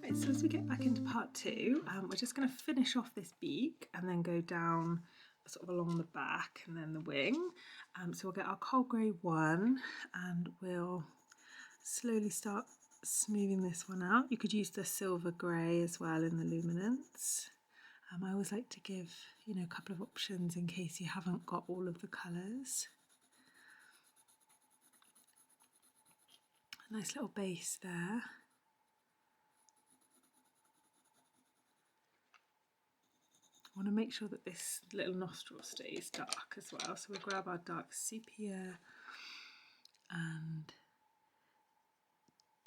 Right, so as we get back into part two, we're just going to finish off this beak and then go down sort of along the back and then the wing. So we'll get our coal grey one and we'll slowly start smoothing this one out. You could use the silver grey as well in the Luminance. I always like to give, a couple of options in case you haven't got all of the colours. A nice little base there. I want to make sure that this little nostril stays dark as well. So we'll grab our dark sepia and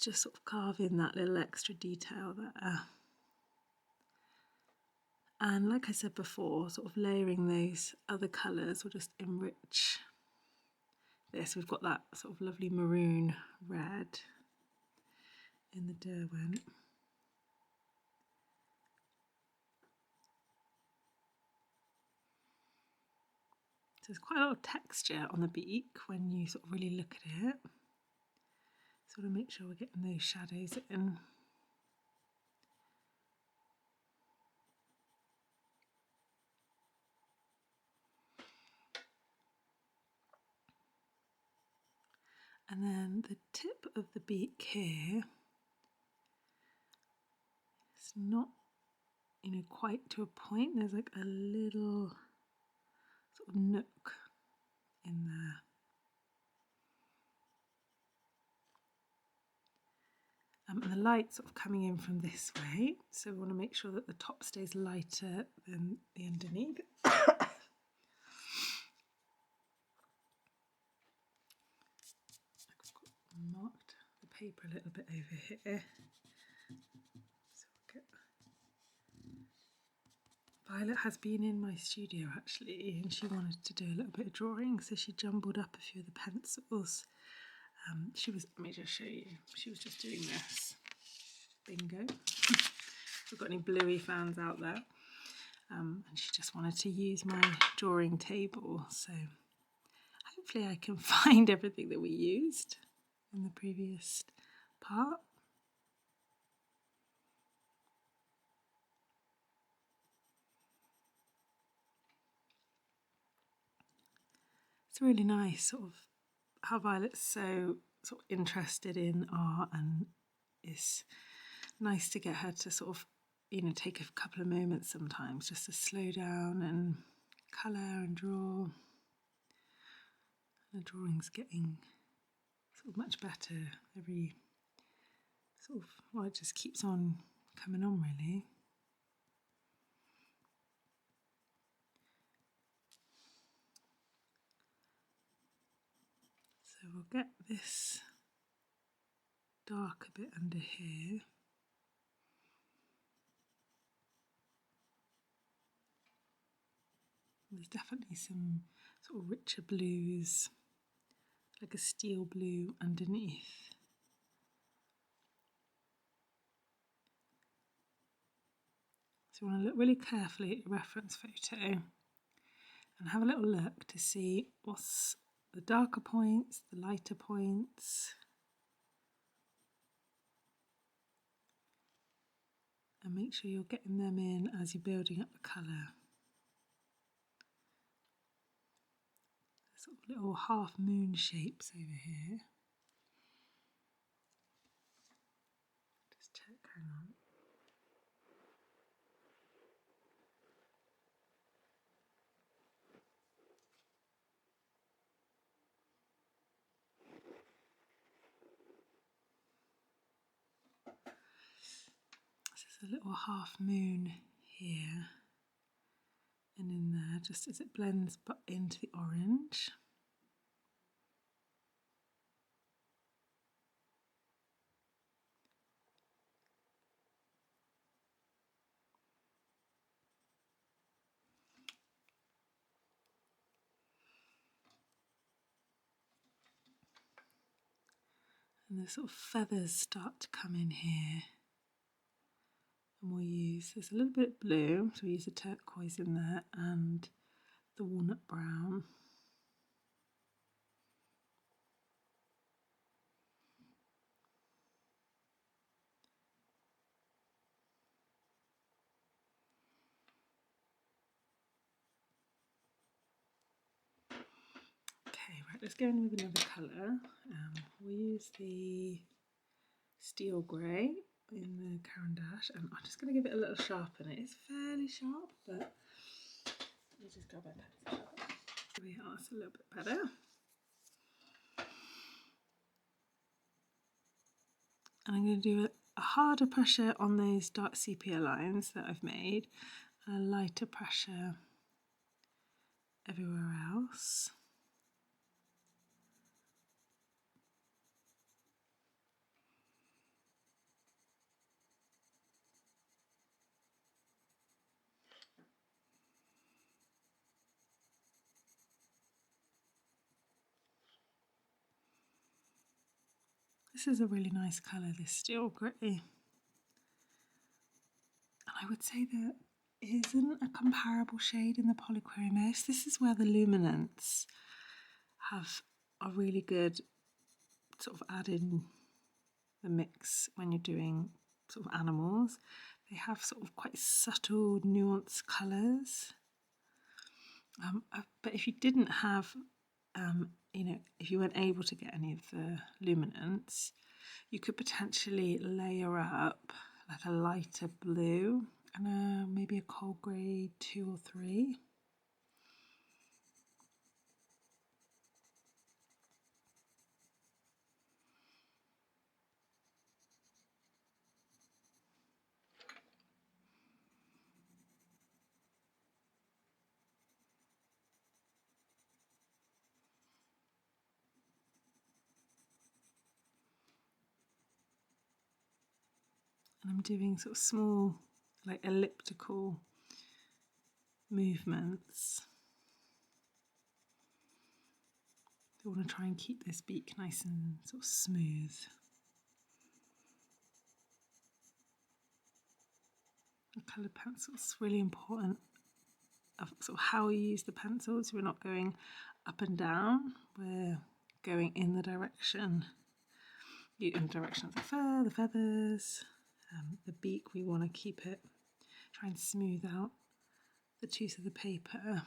just sort of carve in that little extra detail there. And like I said before, sort of layering those other colours will just enrich this. We've got that sort of lovely maroon red in the Derwent. So there's quite a lot of texture on the beak when you sort of really look at it. Sort of make sure we're getting those shadows in. And then the tip of the beak here, it's not, quite to a point. There's like a little sort of nook in there. And the light's sort of coming in from this way, so we want to make sure that the top stays lighter than the underneath. I've marked the paper a little bit over here. So we'll get... Violet has been in my studio actually, and she wanted to do a little bit of drawing, so she jumbled up a few of the pencils. Let me just show you, she was just doing this. Bingo. If we've got any Bluey fans out there. And she just wanted to use my drawing table, so hopefully I can find everything that we used in the previous part. It's really nice sort of how Violet's so sort of interested in art, and it's nice to get her to sort of take a couple of moments sometimes just to slow down and colour and draw. The drawing's getting sort of much better every sort of, well, it just keeps on coming on really. So we'll get this dark a bit under here. There's definitely some sort of richer blues, like a steel blue underneath. So you want to look really carefully at your reference photo and have a little look to see what's the darker points, the lighter points. And make sure you're getting them in as you're building up the colour. Sort of little half moon shapes over here. Just check, hang on. So there's a little half moon here and in there, just as it blends into the orange. And the sort of feathers start to come in here. And there's a little bit of blue, so we use the turquoise in there and the walnut brown. let's go in with another colour. We'll use the Steel Grey in the Caran, and I'm just going to give it a little sharpen. It is fairly sharp, but you just grab my pencil. Here we are, it's a little bit better. And I'm going to do a harder pressure on those dark sepia lines that I've made, and a lighter pressure everywhere else. This is a really nice colour, this Steel Grey. And I would say there isn't a comparable shade in the Polychromos. This is where the Luminance have a really good sort of add in the mix when you're doing sort of animals. They have sort of quite subtle, nuanced colours. But if you didn't have, you know, if you weren't able to get any of the Luminance, you could potentially layer up like a lighter blue and maybe a cold grey 2 or 3. And I'm doing sort of small, like elliptical movements. I want to try and keep this beak nice and sort of smooth. The coloured pencil is really important of sort of how you use the pencils. We're not going up and down, we're going in the direction of the fur, the feathers. The beak, we want to keep it, try and smooth out the tooth of the paper.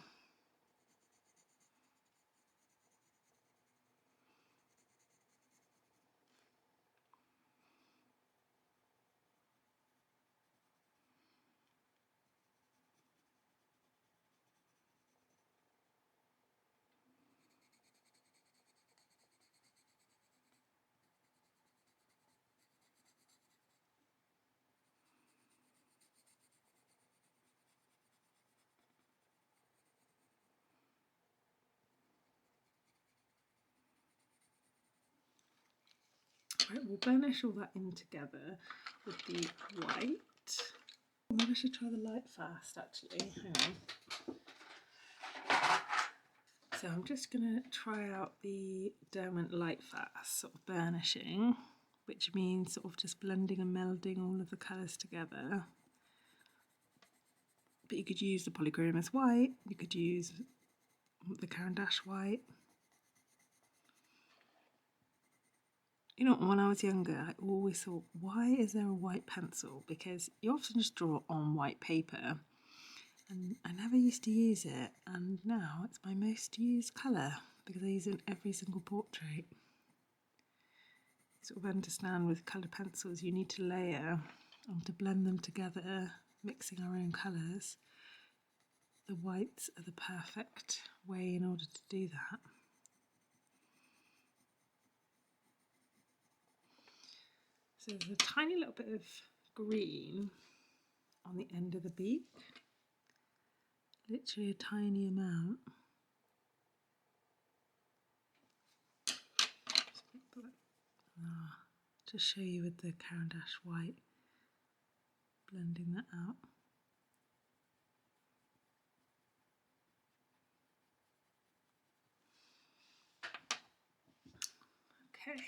Right, we'll burnish all that in together with the white. Maybe I should try the Lightfast actually. Hang on. So I'm just going to try out the Derwent Lightfast sort of burnishing, which means sort of just blending and melding all of the colours together. But you could use the Polychromos white, you could use the Caran white. You know, when I was younger, I always thought, why is there a white pencil? Because you often just draw on white paper, and I never used to use it, and now it's my most used colour because I use it in every single portrait. Sort of understand with coloured pencils, you need to layer and to blend them together, mixing our own colours. The whites are the perfect way in order to do that. So there's a tiny little bit of green on the end of the beak, literally a tiny amount. To show you with the Caran white, blending that out. Okay,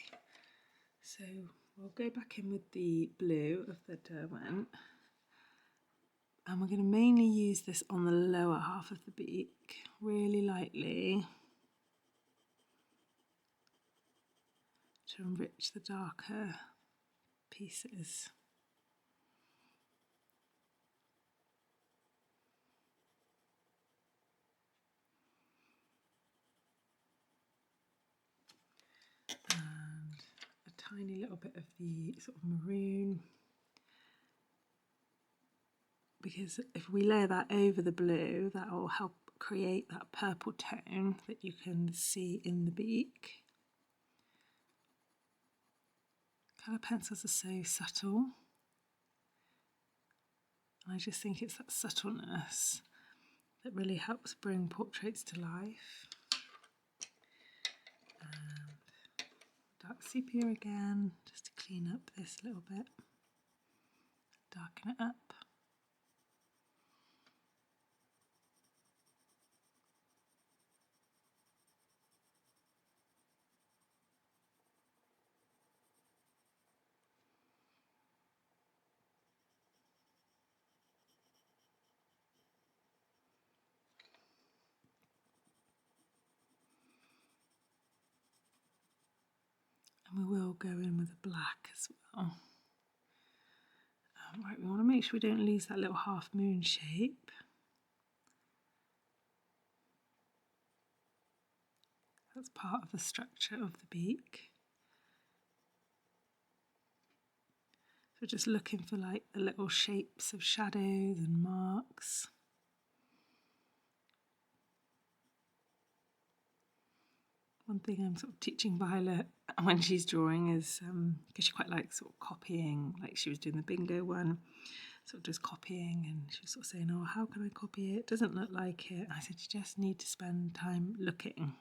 so we'll go back in with the blue of the Derwent, and we're going to mainly use this on the lower half of the beak, really lightly, to enrich the darker pieces. tiny little bit of the sort of maroon, because if we layer that over the blue, that will help create that purple tone that you can see in the beak. Colour pencils are so subtle. I just think it's that subtleness that really helps bring portraits to life. And dark sepia again, just to clean up this a little bit, darken it up. And we will go in with a black as well. Right, we want to make sure we don't lose that little half moon shape. That's part of the structure of the beak. So just looking for like the little shapes of shadows and marks. One thing I'm sort of teaching Violet when she's drawing is, because she quite likes sort of copying, like she was doing the bingo one, sort of just copying, and she was sort of saying, oh, how can I copy it? It doesn't look like it. I said, you just need to spend time looking.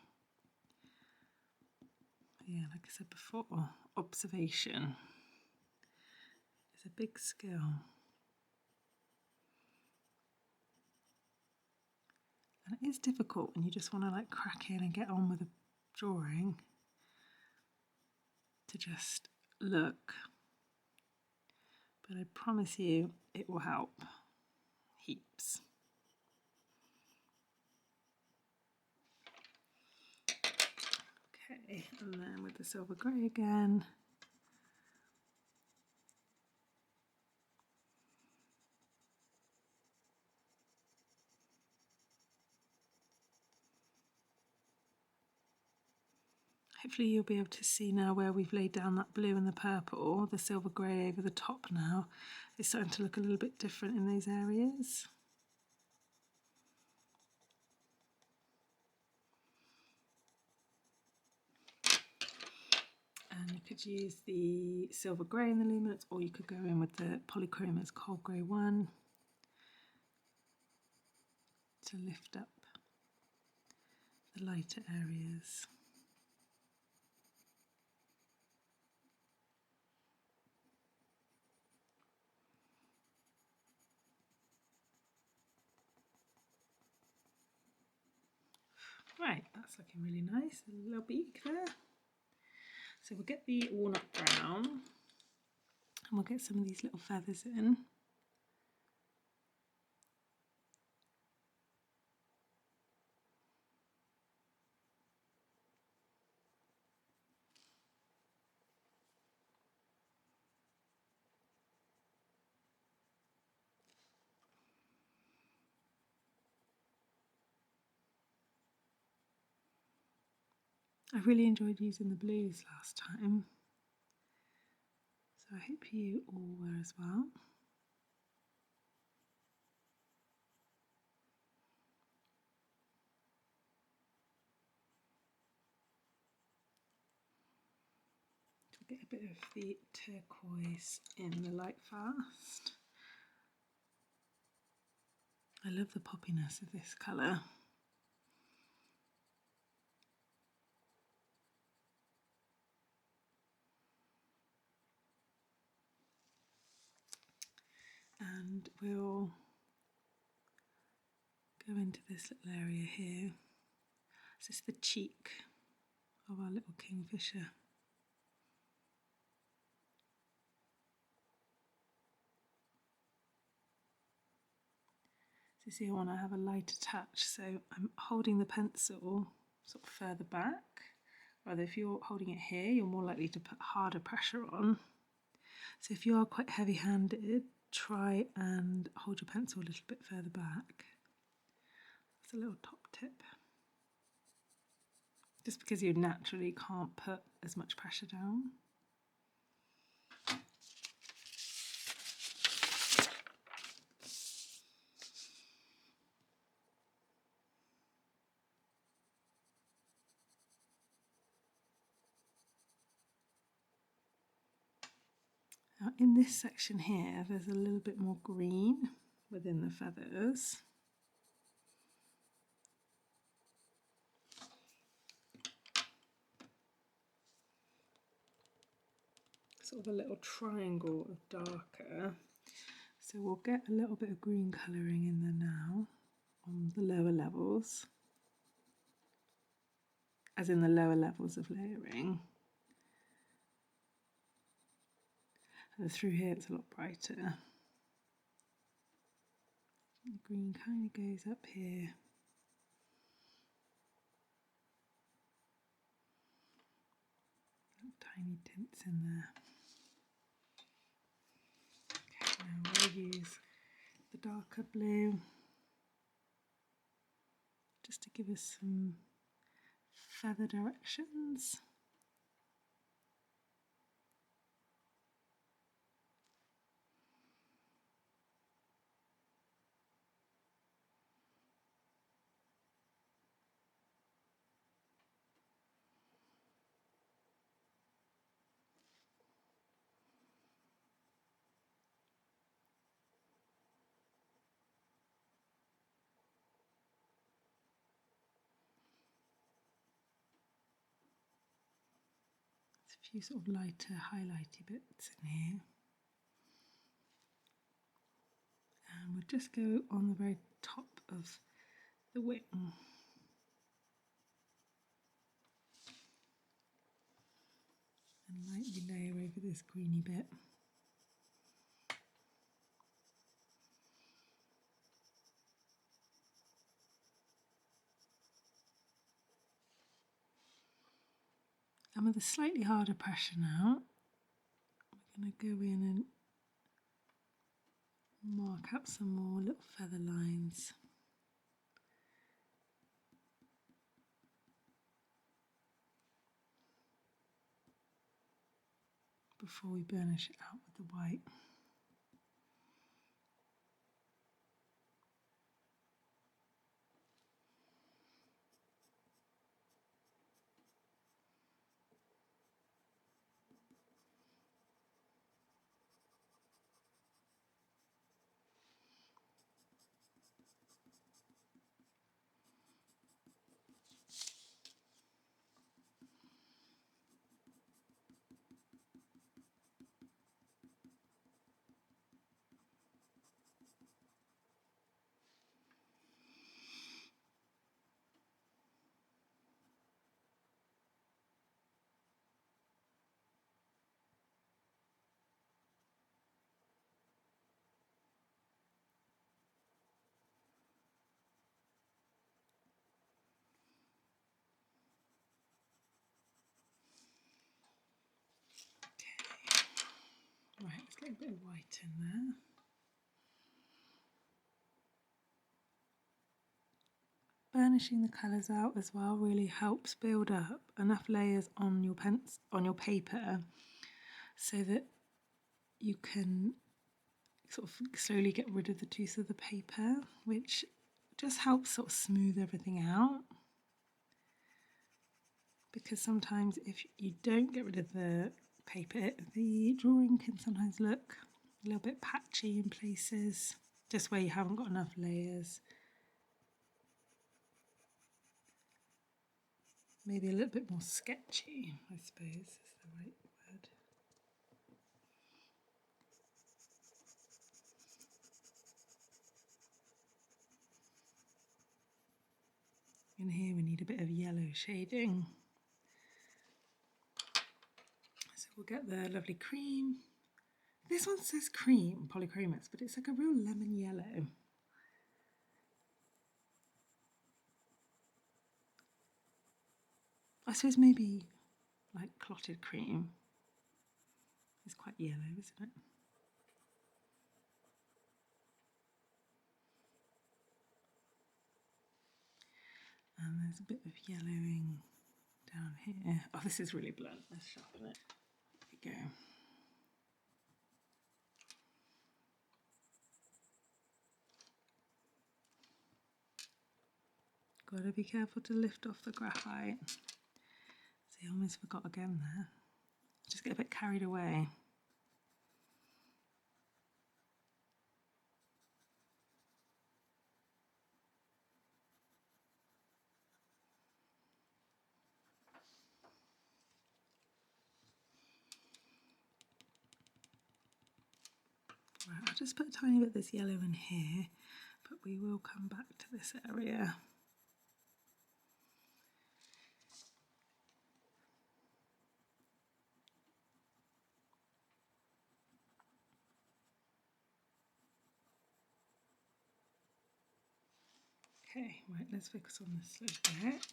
Yeah, like I said before, observation is a big skill. And it is difficult when you just want to like crack in and get on with a drawing, to just look. But I promise you it will help heaps. Okay, and then with the silver grey again. Hopefully you'll be able to see now where we've laid down that blue and the purple, the silver grey over the top now. It's starting to look a little bit different in those areas. And you could use the silver grey in the Luminance, or you could go in with the Polychromos cold grey one to lift up the lighter areas. Right, that's looking really nice, a little beak there. So we'll get the walnut brown and we'll get some of these little feathers in. I really enjoyed using the blues last time, so I hope you all were as well. Get a bit of the turquoise in the Lightfast. I love the poppiness of this colour. And we'll go into this little area here. This is the cheek of our little kingfisher. So you see I want to have a lighter touch, so I'm holding the pencil sort of further back. Rather, if you're holding it here, you're more likely to put harder pressure on. So if you are quite heavy-handed, try and hold your pencil a little bit further back. That's a little top tip. Just because you naturally can't put as much pressure down. Now in this section here, there's a little bit more green within the feathers. Sort of a little triangle of darker. So we'll get a little bit of green colouring in there now on the lower levels, as in the lower levels of layering. And through here it's a lot brighter. The green kind of goes up here. Tiny tints in there. Okay, now we'll use the darker blue just to give us some feather directions. A few sort of lighter highlighty bits in here. And we'll just go on the very top of the wing. And lightly layer over this greeny bit. And with a slightly harder pressure now, we're going to go in and mark out some more little feather lines. Before we burnish it out with the white. Right, let's get a bit of white in there. Burnishing the colours out as well really helps build up enough layers on your paper so that you can sort of slowly get rid of the tooth of the paper, which just helps sort of smooth everything out. Because sometimes if you don't get rid of the paper, the drawing can sometimes look a little bit patchy in places, just where you haven't got enough layers. Maybe a little bit more sketchy, I suppose is the right word. In here we need a bit of yellow shading. So we'll get the lovely cream. This one says cream, Polychromos, but it's like a real lemon yellow. I suppose maybe like clotted cream. It's quite yellow, isn't it? And there's a bit of yellowing down here. Oh, this is really blunt. Let's sharpen it. There we go. Got to be careful to lift off the graphite. See, I almost forgot again there. Just get a bit carried away. Right, I'll just put a tiny bit of this yellow in here, but we will come back to this area. Okay, right, let's focus on this little bit.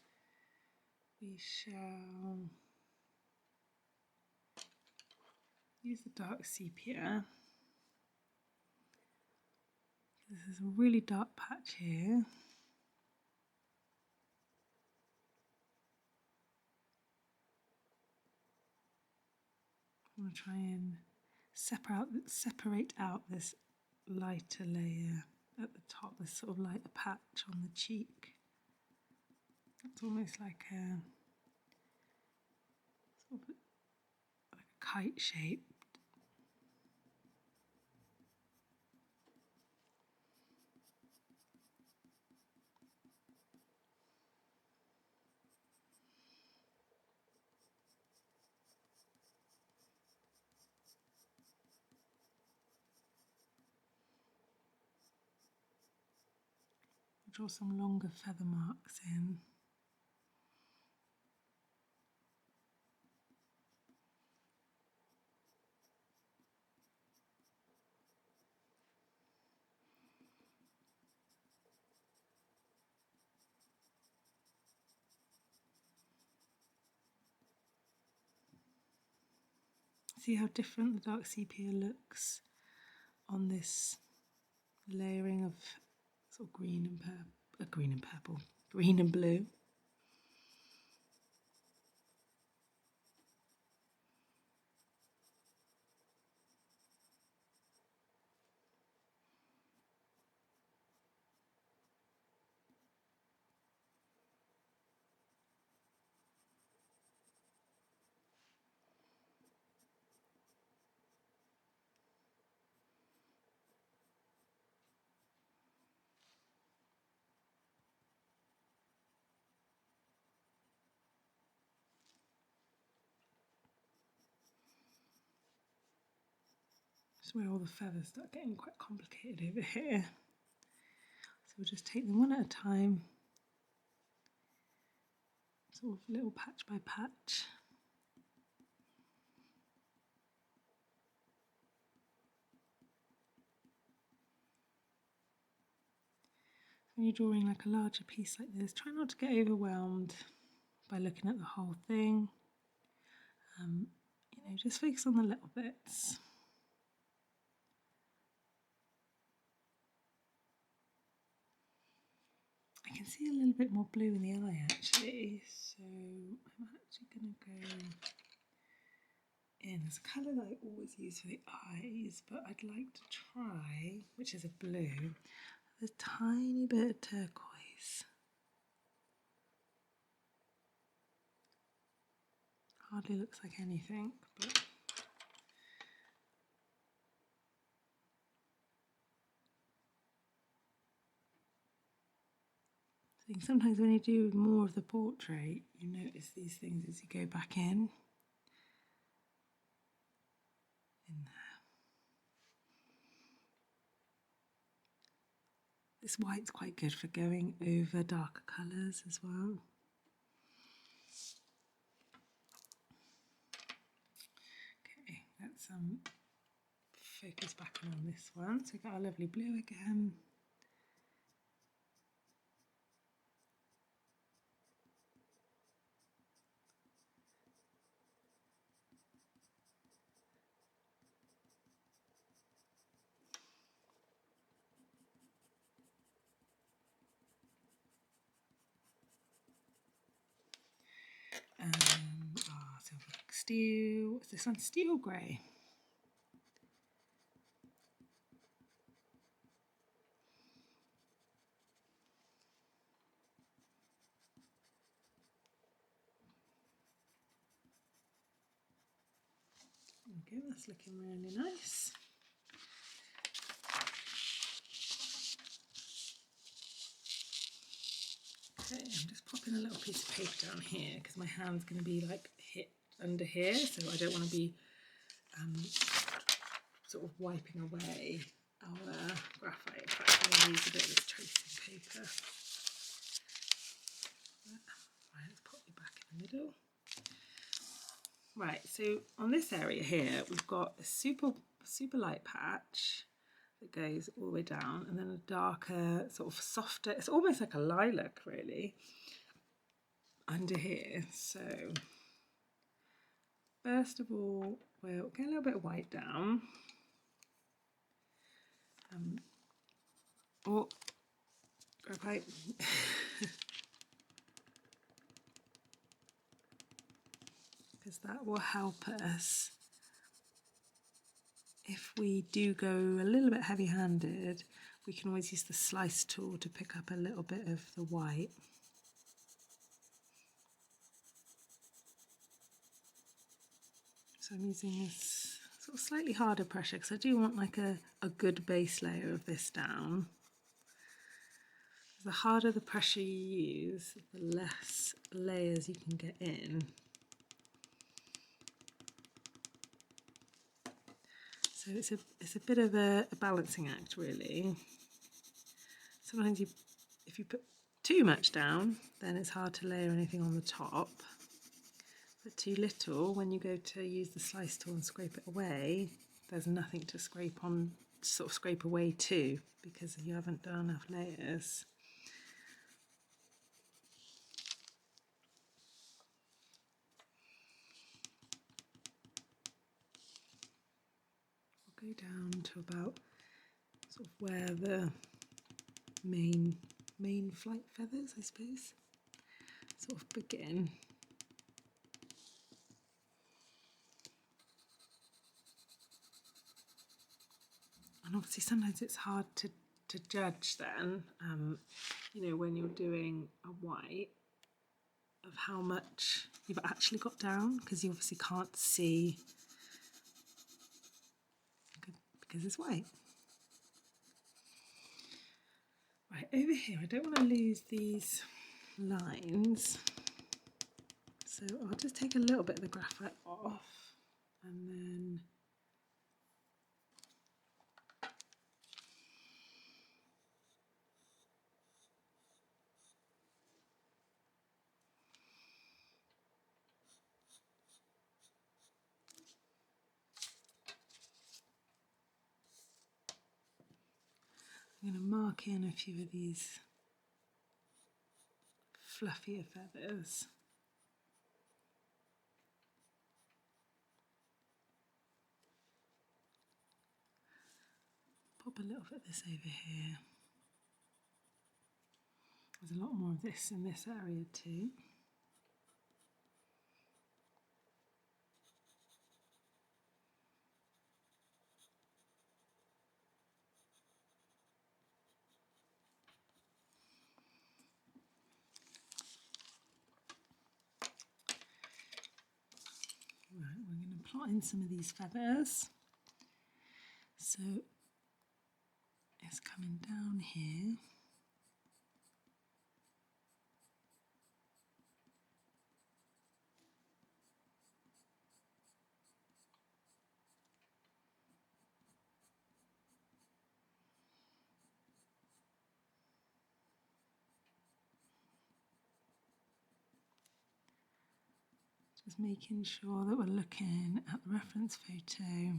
We shall use the dark sepia. This is a really dark patch here. I'm going to try and separate out this lighter layer at the top, this sort of lighter patch on the cheek. It's almost like a sort of like a kite shape. Draw some longer feather marks in. See how different the dark sepia looks on this layering of sort of green and purple, green and blue. That's where all the feathers start getting quite complicated over here. So we'll just take them one at a time, sort of little patch by patch. When you're drawing like a larger piece like this, try not to get overwhelmed by looking at the whole thing. You know, just focus on the little bits. I can see a little bit more blue in the eye actually, so I'm actually going to go in. There's a colour that I always use for the eyes, but I'd like to try, which is a blue, a tiny bit of turquoise. Hardly looks like anything, but I think sometimes when you do more of the portrait, you notice these things as you go back in there. This white's quite good for going over darker colours as well. Okay, let's focus back on this one. So we've got our lovely blue again. So steel, what's this one? Steel grey. Okay, that's looking really nice. Okay, I'm just popping a little piece of paper down here because my hand's going to be like hit under here, so I don't want to be sort of wiping away our graphite. In fact, I'm going to use a bit of this tracing paper. Right, let's pop you back in the middle. Right, so on this area here, we've got a super light patch that goes all the way down, and then a darker, sort of softer, it's almost like a lilac really, under here. So first of all, we'll get a little bit of white down. Oh, graphite. Because that will help us if we do go a little bit heavy-handed. We can always use the slice tool to pick up a little bit of the white. So I'm using this sort of slightly harder pressure because I do want like a good base layer of this down. The harder the pressure you use, the less layers you can get in. So it's a bit of a balancing act really. Sometimes if you put too much down, then it's hard to layer anything on the top. But too little, when you go to use the slice tool and scrape it away, there's nothing to scrape on, sort of scrape away to, because you haven't done enough layers. We'll go down to about sort of where the main flight feathers, I suppose, sort of begin. And obviously sometimes it's hard to judge then, you know, when you're doing a white, of how much you've actually got down, because you obviously can't see because it's white. Right, over here, I don't want to lose these lines, so I'll just take a little bit of the graphite off, and then I'm going to mark in a few of these fluffier feathers. Pop a little bit of this over here. There's a lot more of this in this area too. Right, we're going to plot in some of these feathers. So it's coming down here. Just making sure that we're looking at the reference photo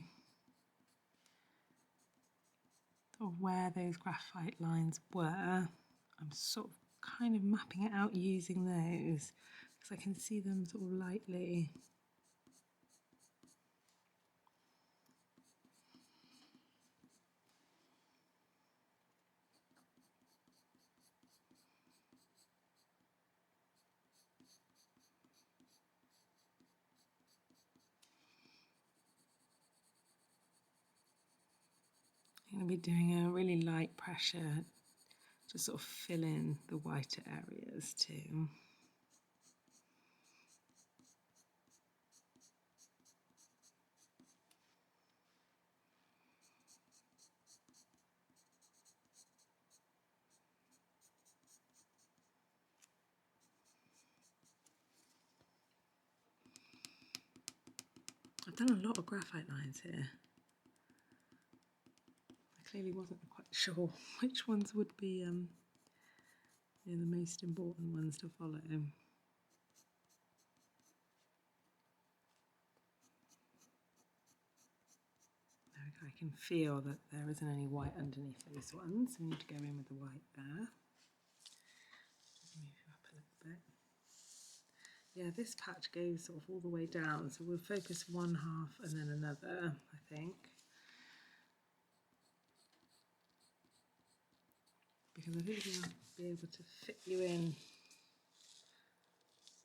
of where those graphite lines were. I'm sort of kind of mapping it out using those because I can see them sort of lightly. I'm going to be doing a really light pressure to sort of fill in the whiter areas too. I've done a lot of graphite lines here. clearly wasn't quite sure which ones would be the most important ones to follow. I can feel that there isn't any white underneath those ones. I need to go in with the white there. Just move you up a little bit. Yeah, this patch goes sort of all the way down, so we'll focus one half and then another, I think. Because I think we'll be able to fit you in.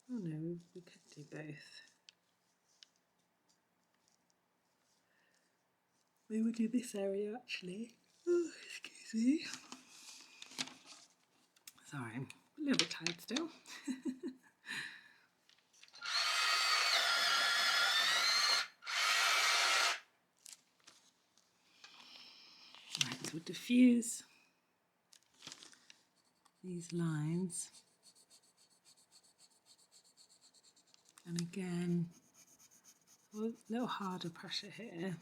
Oh no, we could do both. We would do this area actually. Oh, excuse me. Sorry, I'm a little bit tired still. Right, so we'll diffuse these lines. And again, a little harder pressure here,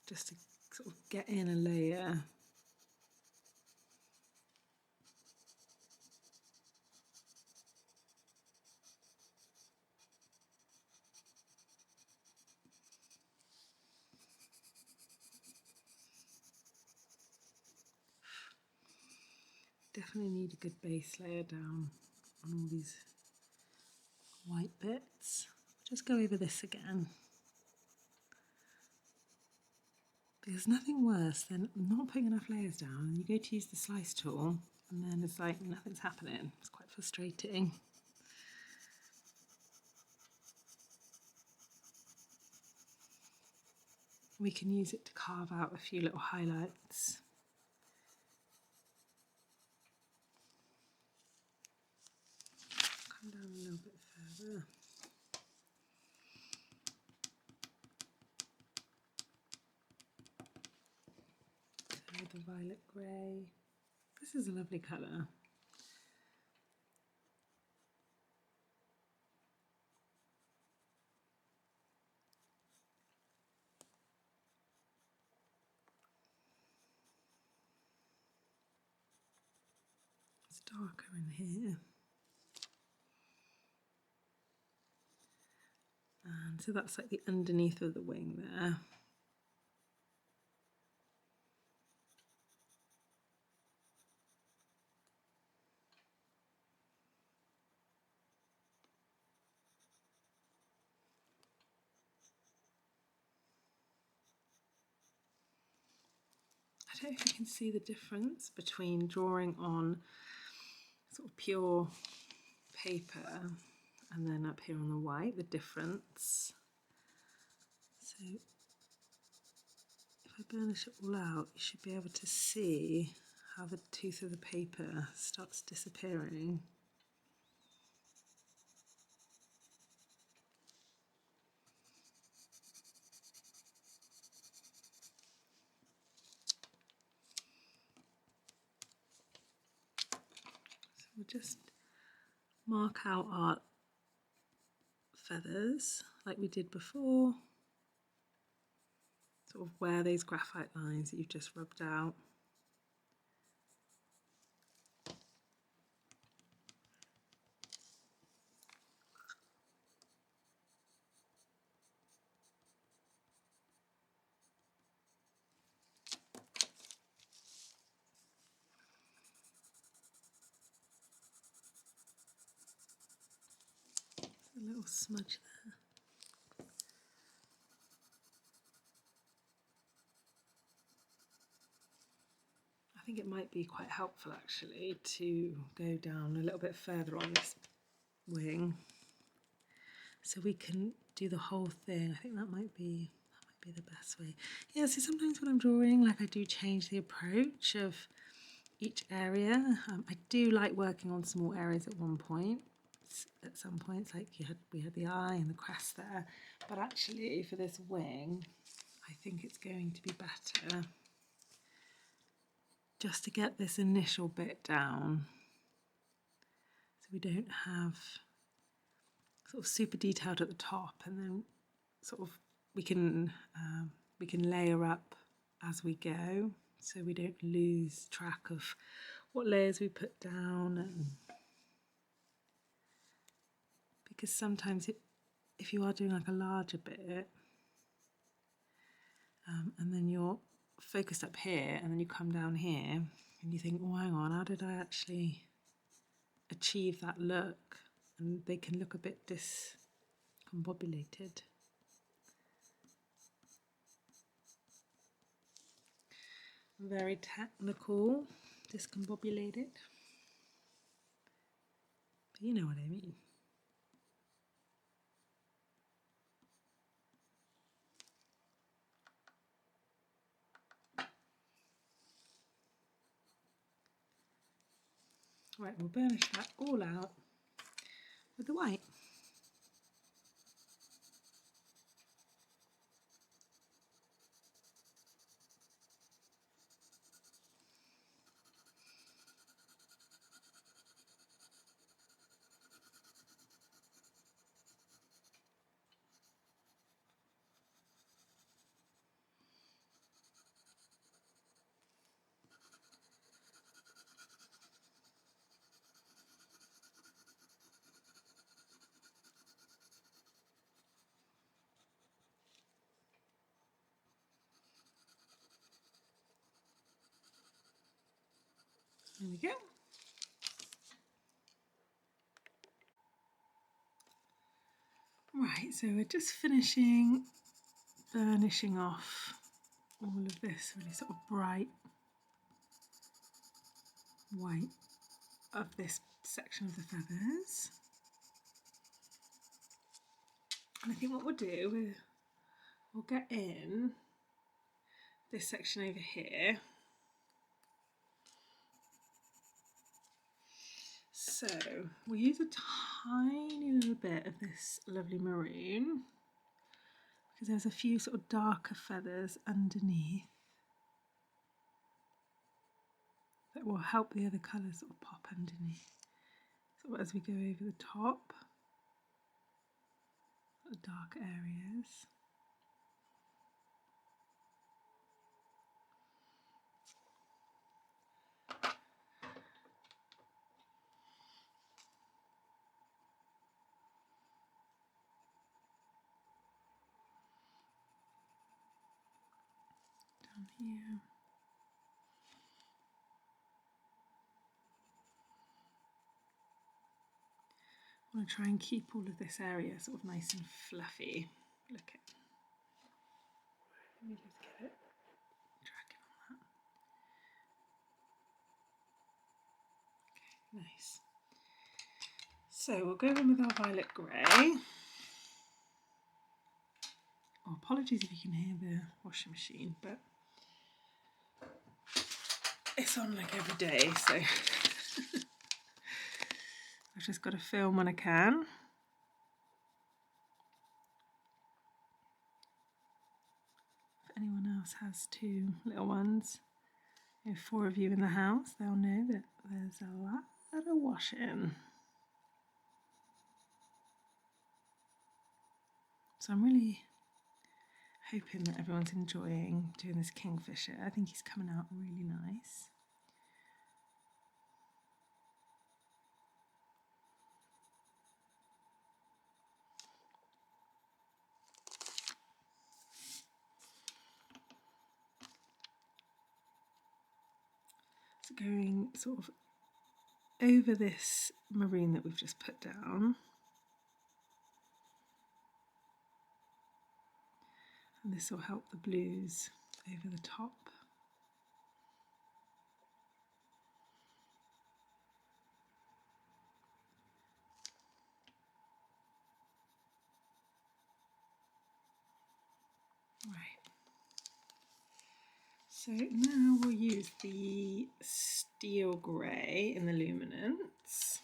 just to sort of get in a layer. Definitely need a good base layer down on all these white bits. Just go over this again. There's nothing worse than not putting enough layers down and you go to use the slice tool and then it's like nothing's happening. It's quite frustrating. We can use it to carve out a few little highlights. Come down a little bit further. So the violet grey. This is a lovely colour. It's darker in here. And so that's like the underneath of the wing there. I don't know if you can see the difference between drawing on sort of pure paper and then up here on the white, the difference. So if I burnish it all out, you should be able to see how the tooth of the paper starts disappearing. So we'll just mark out our feathers like we did before, sort of where those graphite lines that you've just rubbed out. A little smudge there. I think it might be quite helpful actually to go down a little bit further on this wing so we can do the whole thing. I think that might be the best way. Yeah, so sometimes when I'm drawing, like I do change the approach of each area. I do like working on small areas at one point. At some points, like we had the eye and the crest there, but actually for this wing, I think it's going to be better just to get this initial bit down, so we don't have sort of super detailed at the top, and then sort of we can layer up as we go, so we don't lose track of what layers we put down. And because sometimes if you are doing like a larger bit, and then you're focused up here and then you come down here and you think, oh, hang on, how did I actually achieve that look? And they can look a bit discombobulated. Very technical, discombobulated. But you know what I mean. Right, we'll burnish that all out with the white. There we go. Right, so we're just finishing burnishing off all of this really sort of bright white of this section of the feathers. And I think what we'll do is we'll get in this section over here. So we'll use a tiny little bit of this lovely maroon because there's a few sort of darker feathers underneath that will help the other colours sort of pop underneath. So as we go over the top, the dark areas. Down here. I want to try and keep all of this area sort of nice and fluffy. Look at. Let me just get it. Tracking on that. Okay, nice. So we'll go in with our violet grey. Oh, apologies if you can hear the washing machine, but it's on like every day, so I've just got to film when I can. If anyone else has two little ones, 4 of you in the house, they'll know that there's a lot of washing. So I'm really hoping that everyone's enjoying doing this Kingfisher. I think he's coming out really nice. So going sort of over this maroon that we've just put down. And this will help the blues over the top. Right. So now we'll use the steel grey in the Luminance.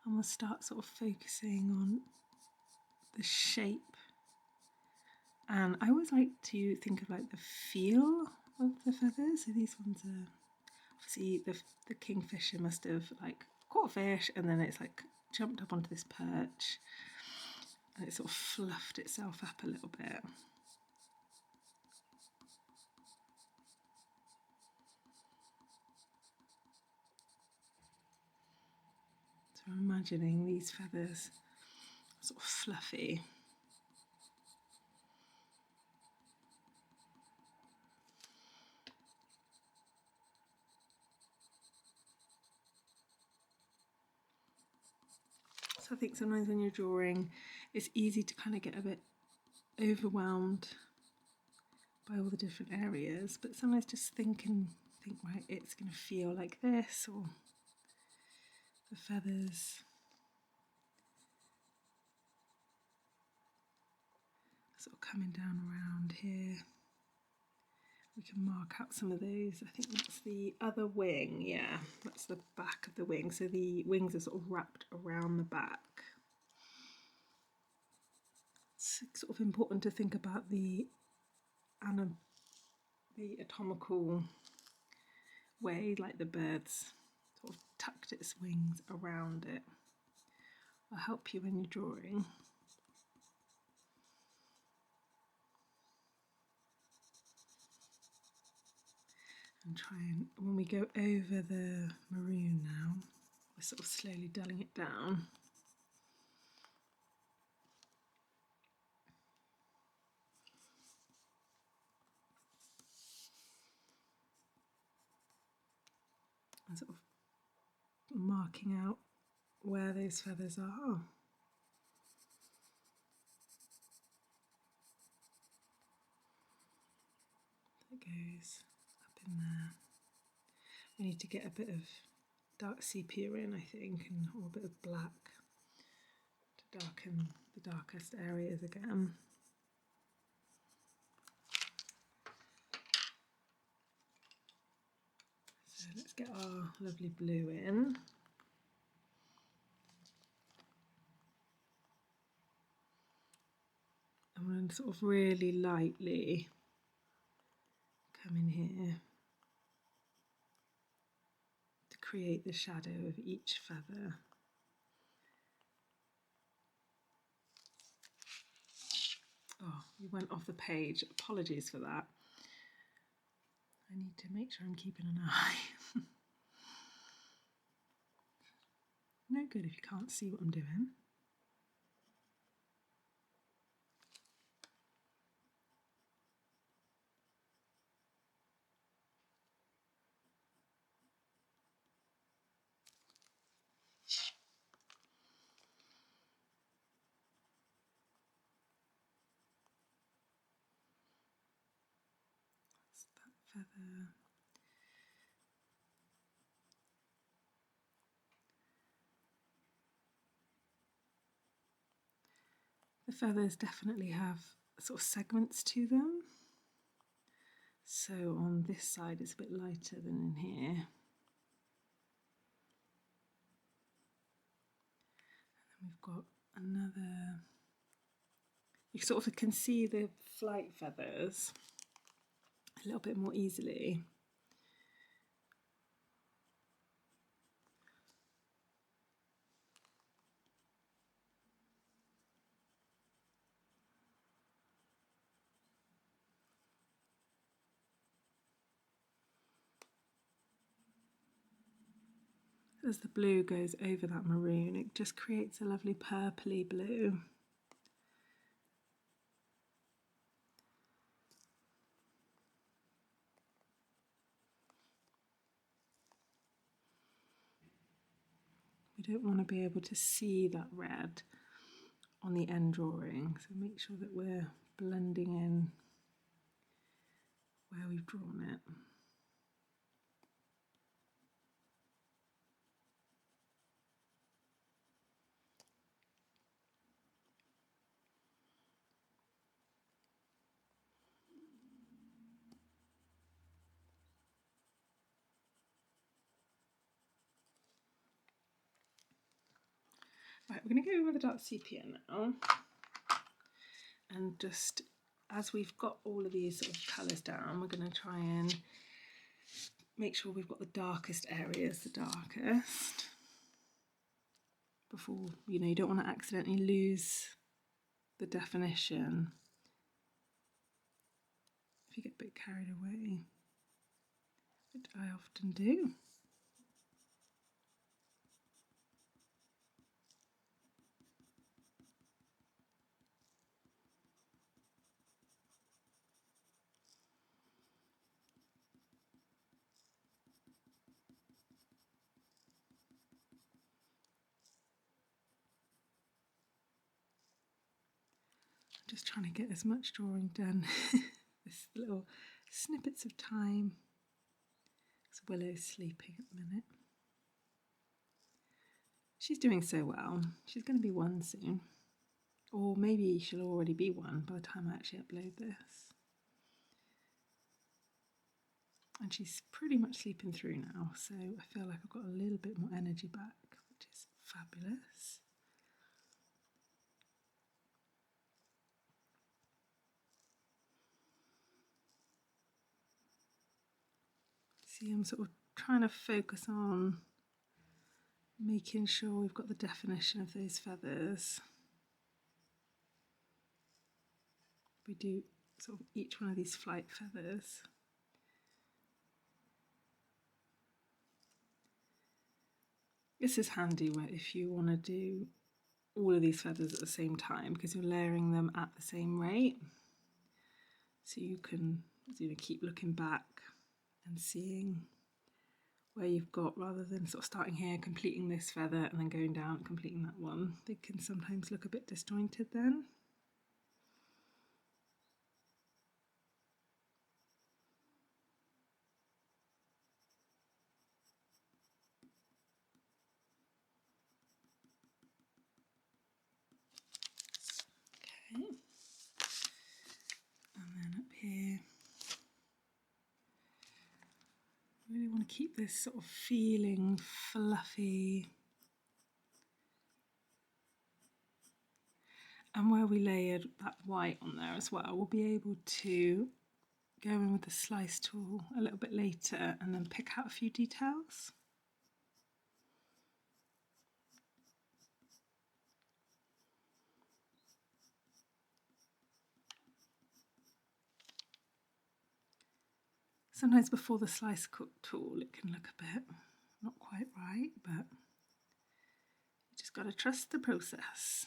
And we'll start sort of focusing on the shape. And I always like to think of like the feel of the feathers. So these ones are obviously the Kingfisher must have like caught a fish and then it's like jumped up onto this perch and it sort of fluffed itself up a little bit. I'm imagining these feathers sort of fluffy. So I think sometimes when you're drawing, it's easy to kind of get a bit overwhelmed by all the different areas, but sometimes just think, right, it's going to feel like this, or the feathers sort of coming down around here. We can mark out some of those. I think that's the other wing, yeah, that's the back of the wing. So the wings are sort of wrapped around the back. It's sort of important to think about the anatomical way, like the bird's sort of tucked its wings around it. I'll help you when you're drawing. And try and, when we go over the maroon now, we're sort of slowly dulling it down. And sort of marking out where those feathers are. That goes up in there. We need to get a bit of dark sepia in, I think, and or a bit of black to darken the darkest areas again. So let's get our lovely blue in. I'm going to sort of really lightly come in here to create the shadow of each feather. Oh, you went off the page. Apologies for that. I need to make sure I'm keeping an eye. No good if you can't see what I'm doing. That's that feather. The feathers definitely have sort of segments to them. So on this side it's a bit lighter than in here. And then we've got another, you sort of can see the flight feathers a little bit more easily. As the blue goes over that maroon, it just creates a lovely purpley blue. We don't want to be able to see that red on the end drawing, so make sure that we're blending in where we've drawn it. Right, we're going to go with the dark sepia now, and just as we've got all of these sort of colours down, we're going to try and make sure we've got the darkest areas the darkest before, you know, you don't want to accidentally lose the definition if you get a bit carried away, which I often do. Just trying to get as much drawing done. This little snippets of time. So Willow's sleeping at the minute. She's doing so well. She's going to be one soon. Or maybe she'll already be one by the time I actually upload this. And she's pretty much sleeping through now, so I feel like I've got a little bit more energy back, which is fabulous. See, I'm sort of trying to focus on making sure we've got the definition of those feathers. We do sort of each one of these flight feathers. This is handy if you want to do all of these feathers at the same time, because you're layering them at the same rate. So you can keep looking back and seeing where you've got, rather than sort of starting here, completing this feather and then going down and completing that one. They can sometimes look a bit disjointed then. Okay. And then up here, really want to keep this sort of feeling fluffy. And where we layered that white on there as well, we'll be able to go in with the slice tool a little bit later and then pick out a few details. Sometimes before the slice cut tool it can look a bit not quite right, but you just got to trust the process.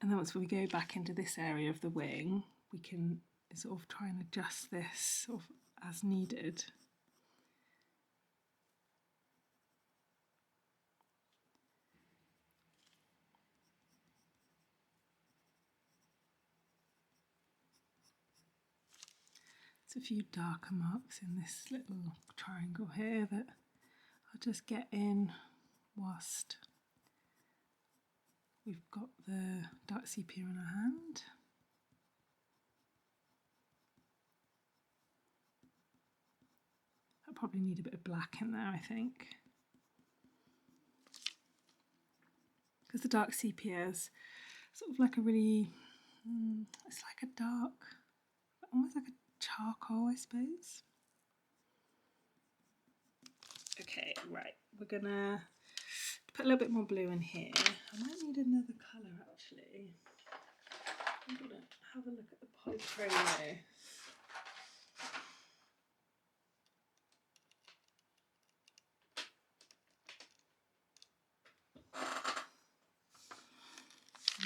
And then once we go back into this area of the wing, we can sort of try and adjust this sort of as needed. There's a few darker marks in this little triangle here that I'll just get in whilst we've got the dark sepia in our hand. I probably need a bit of black in there, I think, because the dark sepia is sort of like a really, it's like a dark, almost like a charcoal, I suppose. Okay, right, we're gonna put a little bit more blue in here. I might need another colour actually. I'm gonna have a look at the Polychromos.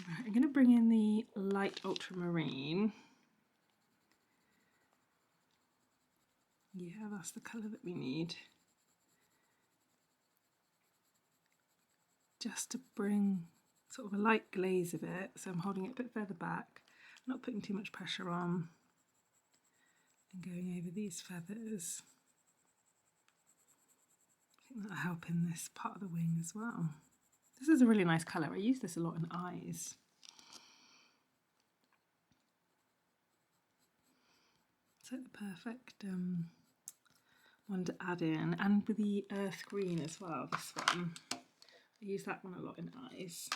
Right, I'm going to bring in the light ultramarine. Yeah, that's the colour that we need. Just to bring sort of a light glaze of it. So I'm holding it a bit further back, not putting too much pressure on, and going over these feathers. I think that'll help in this part of the wing as well. This is a really nice colour. I use this a lot in eyes. It's like the perfect one to add in, and with the earth green as well, this one. I use that one a lot in eyes.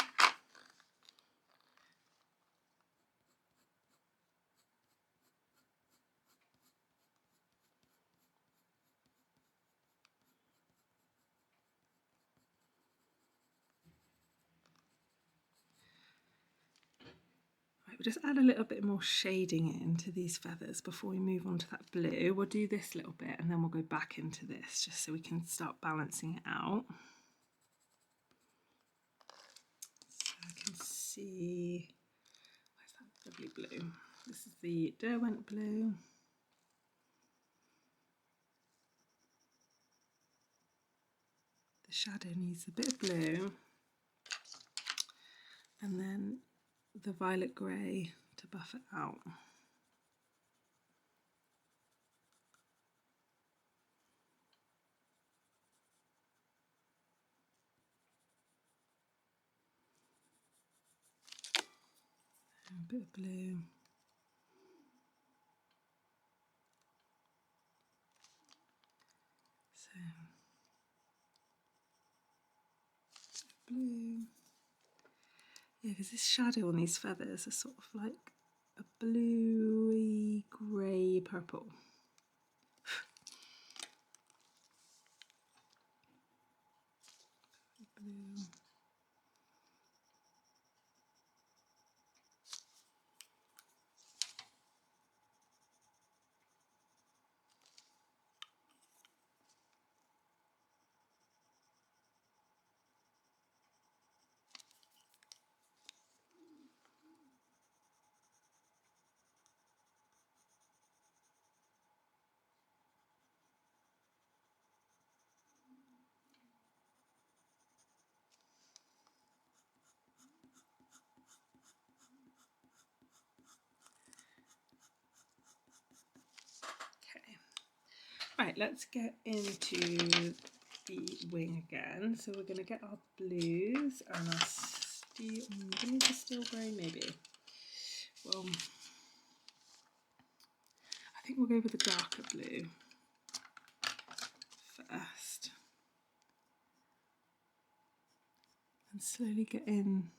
We'll just add a little bit more shading into these feathers before we move on to that blue. We'll do this little bit and then we'll go back into this just so we can start balancing it out. So I can see, where's that lovely blue? This is the Derwent blue. The shadow needs a bit of blue, and then the violet grey to buff it out. A bit of blue. So, blue. Yeah, because this shadow on these feathers is sort of like a bluey grey purple. Blue. Okay. Right, let's get into the wing again. So we're going to get our blues and our steel. Do we need the steel grey maybe? Well, I think we'll go with the darker blue first. And slowly get in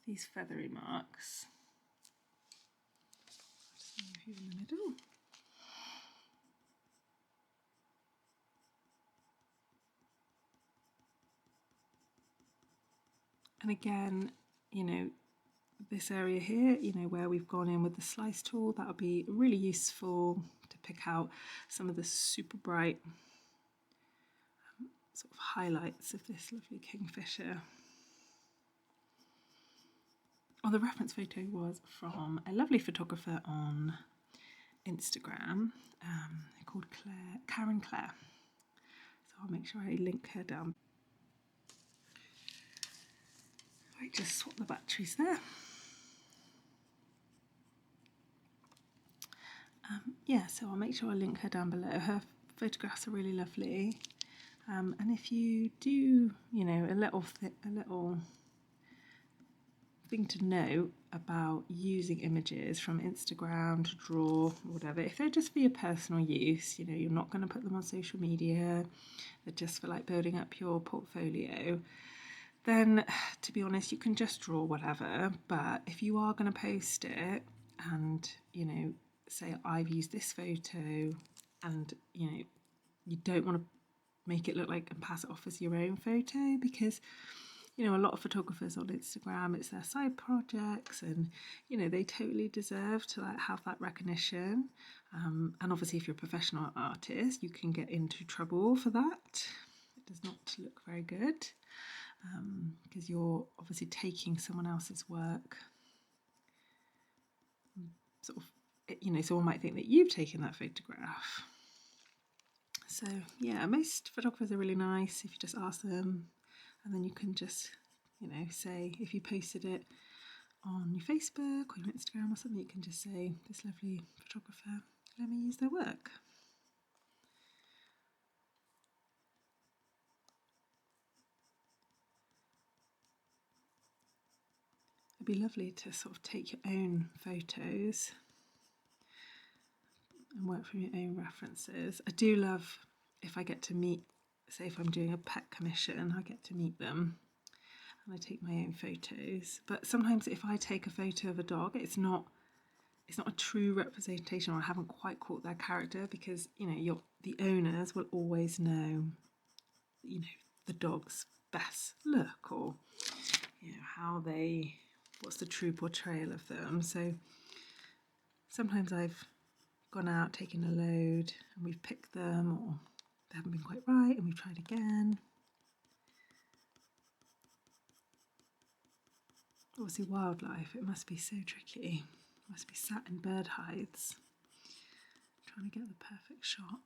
these feathery marks. Just move you in the middle. And again, you know, this area here, you know, where we've gone in with the slice tool, that'll be really useful to pick out some of the super bright sort of highlights of this lovely Kingfisher. Well, the reference photo was from a lovely photographer on Instagram called Caran. So I'll make sure I link her down. I just swap the batteries there. Yeah, so I'll make sure I link her down below. Her photographs are really lovely. And if you do, you know, a little thing to know about using images from Instagram to draw or whatever, if they're just for your personal use, you know, you're not going to put them on social media, they're just for like building up your portfolio, then to be honest, you can just draw whatever. But if you are going to post it and, you know, say I've used this photo and, you know, you don't want to make it look like and pass it off as your own photo, because you know, a lot of photographers on Instagram, it's their side projects, and you know, they totally deserve to like have that recognition. And obviously if you're a professional artist, you can get into trouble for that. It does not look very good, because you're obviously taking someone else's work. Sort of, you know, someone might think that you've taken that photograph. So yeah, most photographers are really nice if you just ask them, and then you can just, you know, say if you posted it on your Facebook or your Instagram or something, you can just say, this lovely photographer, let me use their work. It'd be lovely to sort of take your own photos and work from your own references. I do love if I get to meet, say if I'm doing a pet commission, I get to meet them and I take my own photos. But sometimes if I take a photo of a dog, it's not a true representation, or I haven't quite caught their character, because you know, the owners will always know, you know, the dog's best look, or you know, what's the true portrayal of them. So sometimes I've gone out, taken a load, and we've picked them, or they haven't been quite right, and we've tried again. Obviously wildlife, it must be so tricky. Must be satin bird hides. Trying to get the perfect shot.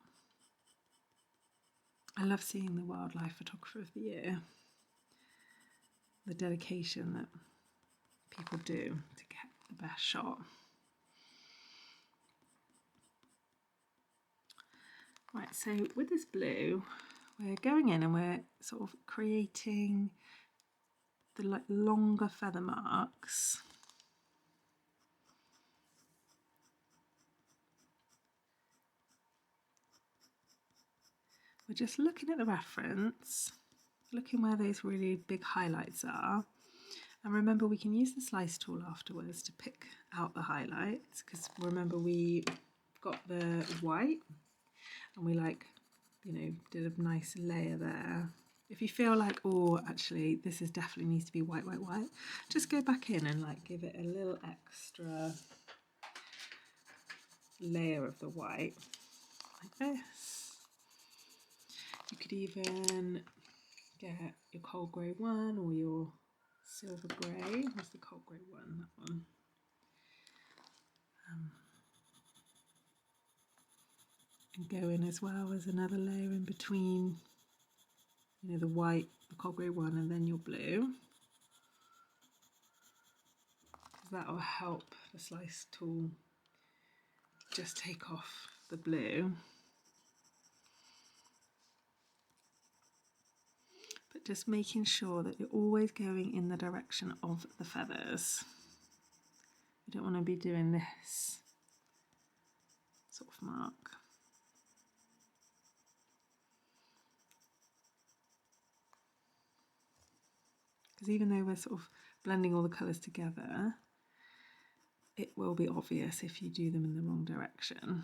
I love seeing the wildlife photographer of the year. The dedication that people do to get the best shot. Right, so with this blue, we're going in and we're sort of creating the like longer feather marks. We're just looking at the reference, looking where those really big highlights are. And remember, we can use the slice tool afterwards to pick out the highlights, because remember we got the white and we did a nice layer there. If you feel like, oh, actually, this is definitely needs to be white, white, white, just go back in and give it a little extra layer of the white, like this. You could even get your cold grey one or your silver grey. What's the cold grey one? That one. And go in as well as another layer in between, the white, the cold grey one, and then your blue. Because that will help the slice tool just take off the blue. But just making sure that you're always going in the direction of the feathers. You don't want to be doing this sort of mark. Because even though we're sort of blending all the colours together, it will be obvious if you do them in the wrong direction.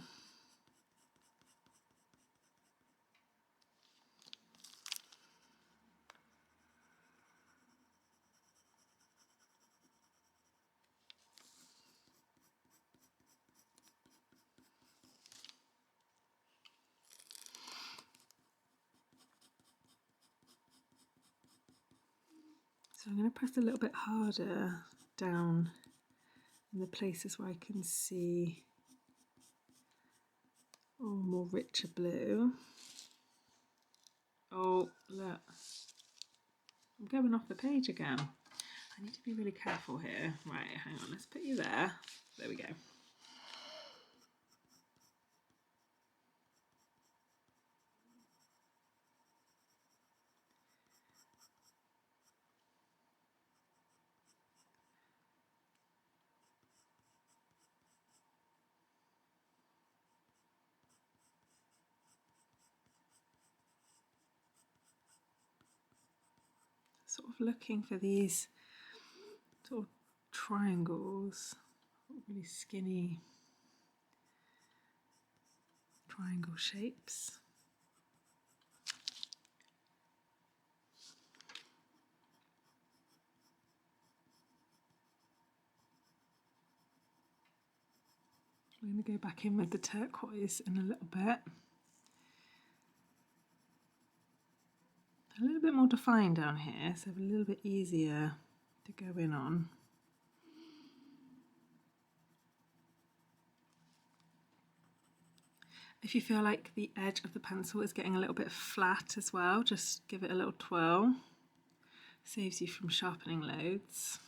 So I'm going to press a little bit harder down in the places where I can see more richer blue. Oh, look, I'm going off the page again. I need to be really careful here. Right, hang on, let's put you there. There we go. Sort of looking for these sort of triangles, really skinny triangle shapes. We're going to go back in with the turquoise in a little bit. A little bit more defined down here, so a little bit easier to go in on. If you feel like the edge of the pencil is getting a little bit flat as well, just give it a little twirl. Saves you from sharpening loads.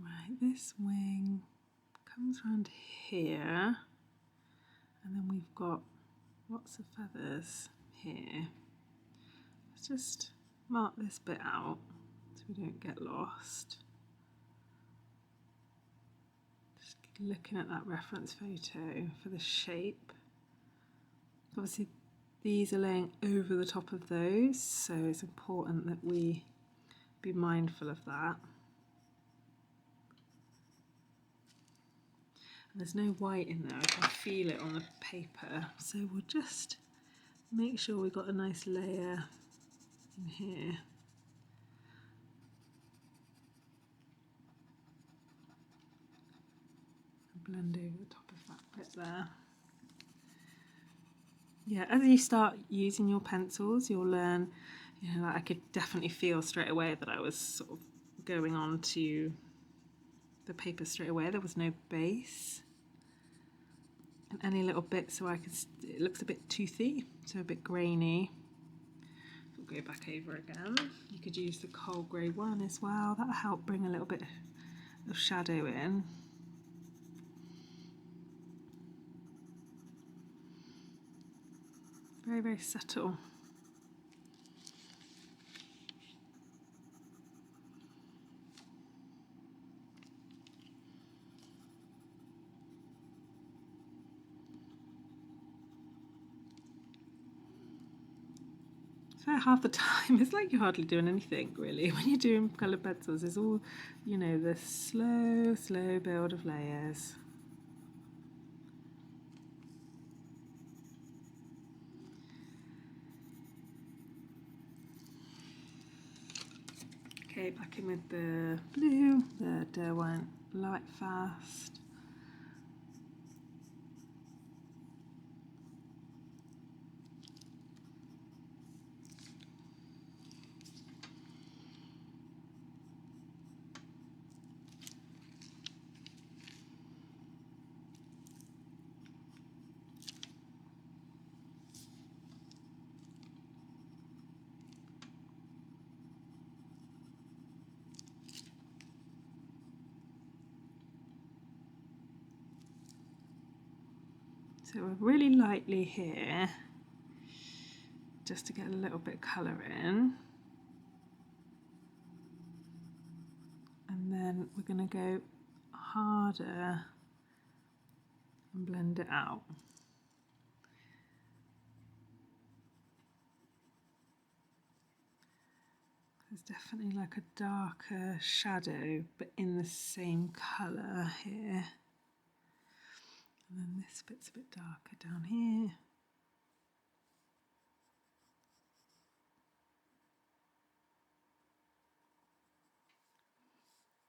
Right, this wing comes around here, and then we've got lots of feathers here. Let's just mark this bit out so we don't get lost. Just looking at that reference photo for the shape. Obviously these are laying over the top of those, so it's important that we be mindful of that. And there's no white in there, I can feel it on the paper, so we'll just make sure we've got a nice layer in here. And blend over the top of that bit there. Yeah, as you start using your pencils, you'll learn, you know, like I could definitely feel straight away that I was sort of going on to the paper straight away. There was no base. And any little bit, so I could, it looks a bit toothy, so a bit grainy. We'll go back over again. You could use the coal grey one as well. That'll help bring a little bit of shadow in. Very, very subtle. So half the time, it's like you're hardly doing anything really when you're doing coloured pencils. It's all, you know, the slow, slow build of layers. Okay, back in with the blue, the Derwent Lightfast. So we're really lightly here, just to get a little bit of colour in. And then we're going to go harder and blend it out. There's definitely like a darker shadow, but in the same colour here. And then this bit's a bit darker down here.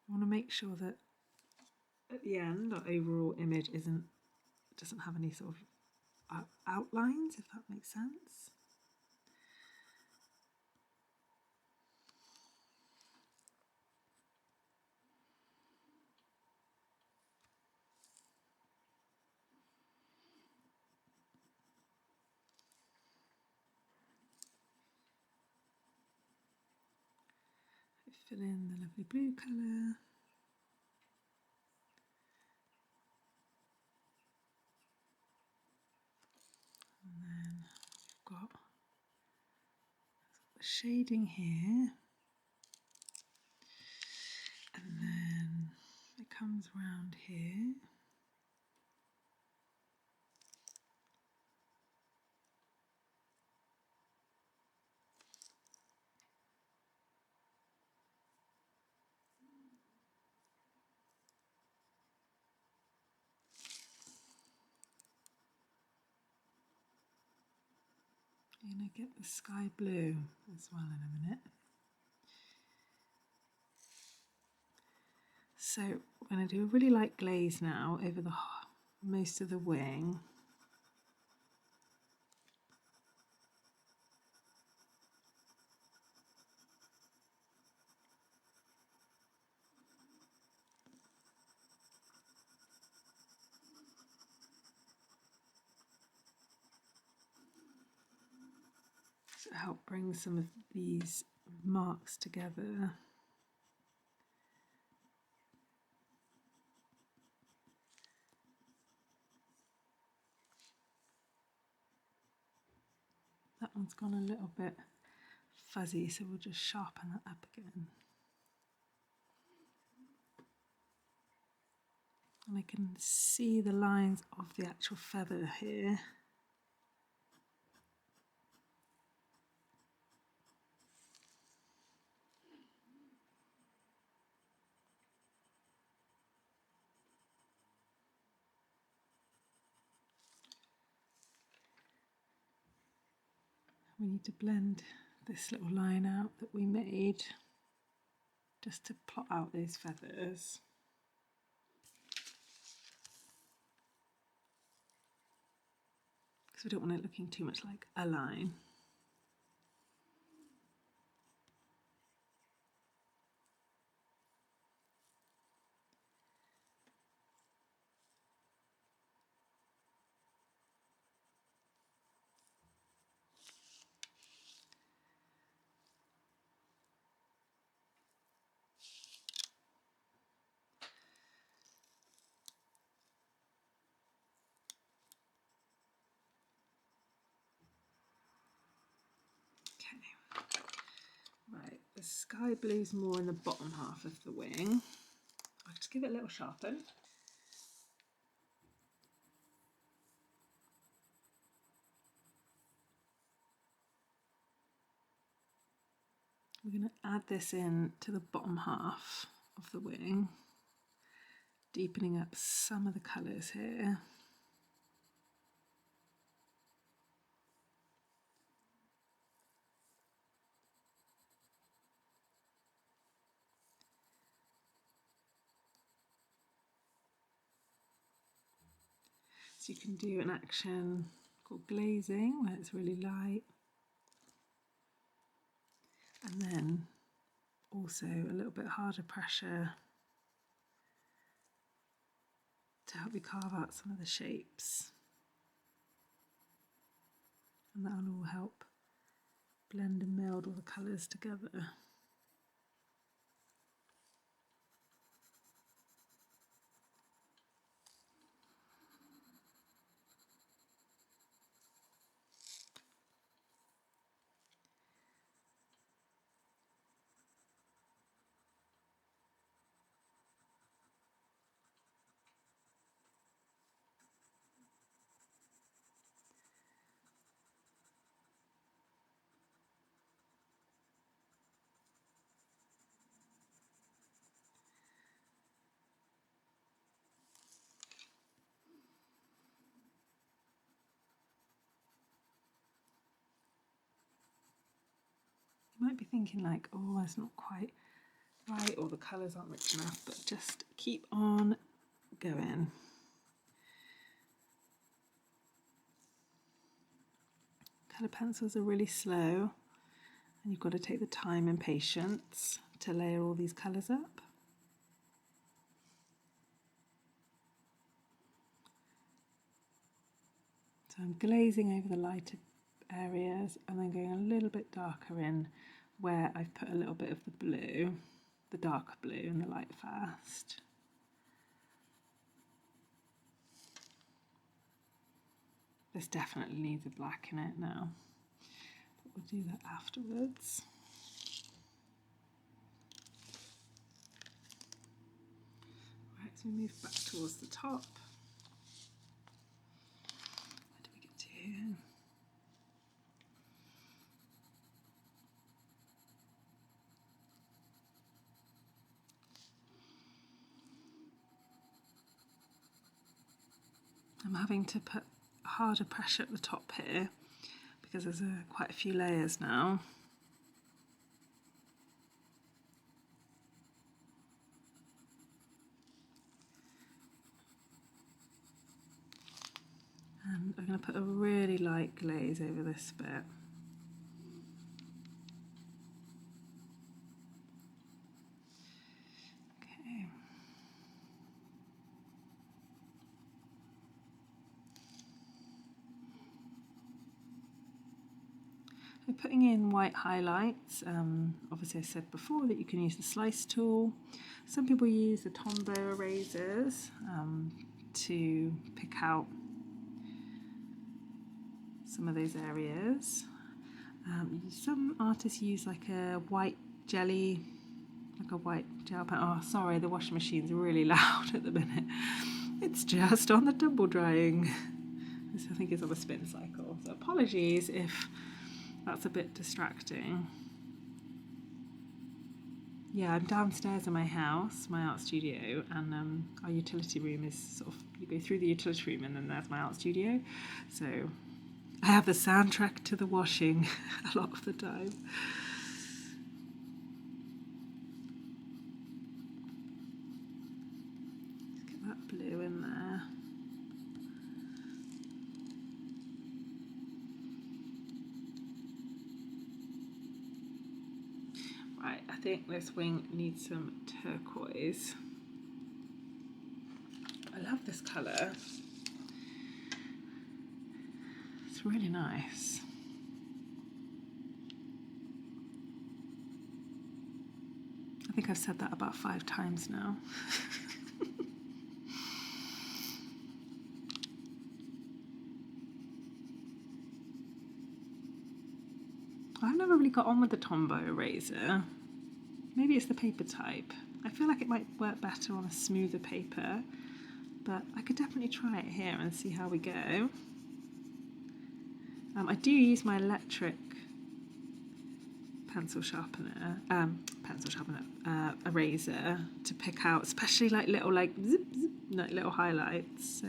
I want to make sure that at the end our overall image doesn't have any sort of outlines, if that makes sense. Fill in the lovely blue colour. And then we've got the shading here. And then it comes round here. You're going to get the sky blue as well in a minute. So we're going to do a really light glaze now over the most of the wing. To help bring some of these marks together. That one's gone a little bit fuzzy, so we'll just sharpen that up again. And I can see the lines of the actual feather here. We need to blend this little line out that we made just to plot out those feathers. because we don't want it looking too much like a line. Right, the sky blue's more in the bottom half of the wing. I'll just give it a little sharpen. We're going to add this in to the bottom half of the wing, deepening up some of the colours here. So you can do an action called glazing, where it's really light, and then also a little bit harder pressure to help you carve out some of the shapes, and that'll all help blend and meld all the colours together. You might be thinking like, oh, it's not quite right, or the colours aren't rich enough, but just keep on going. Colour pencils are really slow, and you've got to take the time and patience to layer all these colours up. So I'm glazing over the lighter areas and then going a little bit darker in where I've put a little bit of the blue, the darker blue and the Lightfast. This definitely needs a black in it now, but we'll do that afterwards. Right, so we move back towards the top. Where do we get to here? I'm having to put harder pressure at the top here because there's quite a few layers now. And I'm going to put a really light glaze over this bit. Okay. I'm putting in white highlights. Obviously I said before that you can use the slice tool. Some people use the Tombow erasers to pick out some of those areas. Some artists use like a white jelly, like a white gel pen. Oh, sorry, the washing machine's really loud at the minute. It's just on the double drying. This I think is on a spin cycle. So apologies if that's a bit distracting. Yeah, I'm downstairs in my house, my art studio, and our utility room is sort of, you go through the utility room and then there's my art studio. So I have the soundtrack to the washing a lot of the time. Let's get that blue in there. think this wing needs some turquoise. I love this colour. It's really nice. I think I've said that about 5 times now. I've never really got on with the Tombow eraser. Maybe it's the paper type. I feel like it might work better on a smoother paper, but I could definitely try it here and see how we go. I do use my electric pencil sharpener, eraser to pick out, especially like little zip, zip, like little highlights. So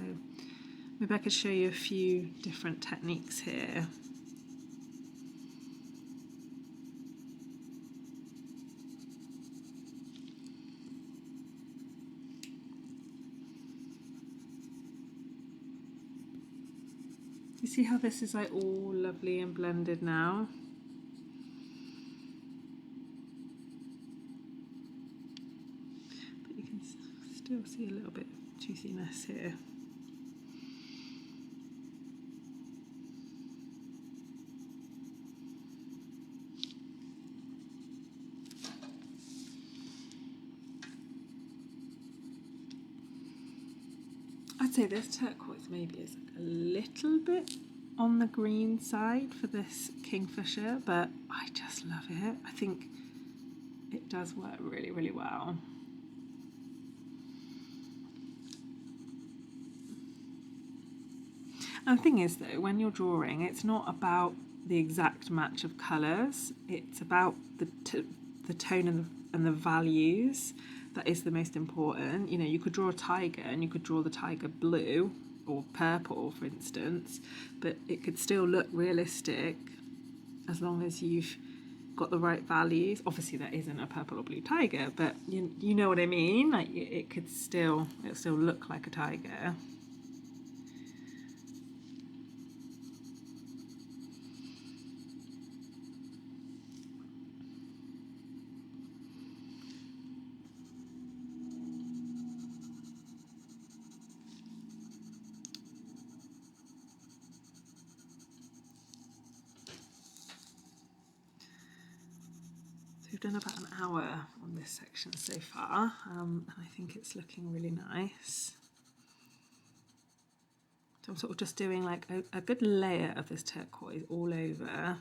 maybe I could show you a few different techniques here. You see how this is like all lovely and blended now? But you can still see a little bit of juiciness here. I'd say this turquoise maybe is like a little bit on the green side for this Kingfisher, but I just love it. I think it does work really, really well. And the thing is though, when you're drawing, it's not about the exact match of colours, it's about the tone and the values. That is the most important. You know, you could draw a tiger and you could draw the tiger blue or purple, for instance, but it could still look realistic as long as you've got the right values. Obviously, that isn't a purple or blue tiger, but you know what I mean. Like it'll still look like a tiger. We've done about an hour on this section so far, and I think it's looking really nice. So I'm sort of just doing like a good layer of this turquoise all over.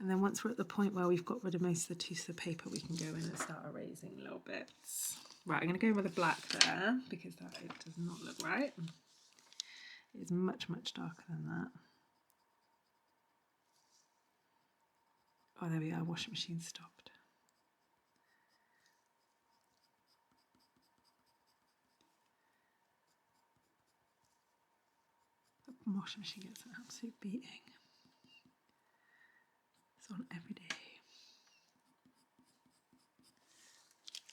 And then once we're at the point where we've got rid of most of the tooth of the paper, we can go in and start erasing little bits. Right, I'm going to go with a black there because that it does not look right. It's much, much darker than that. Oh, there we are, washing machine stopped. The washing machine gets an absolute beating. It's on every day.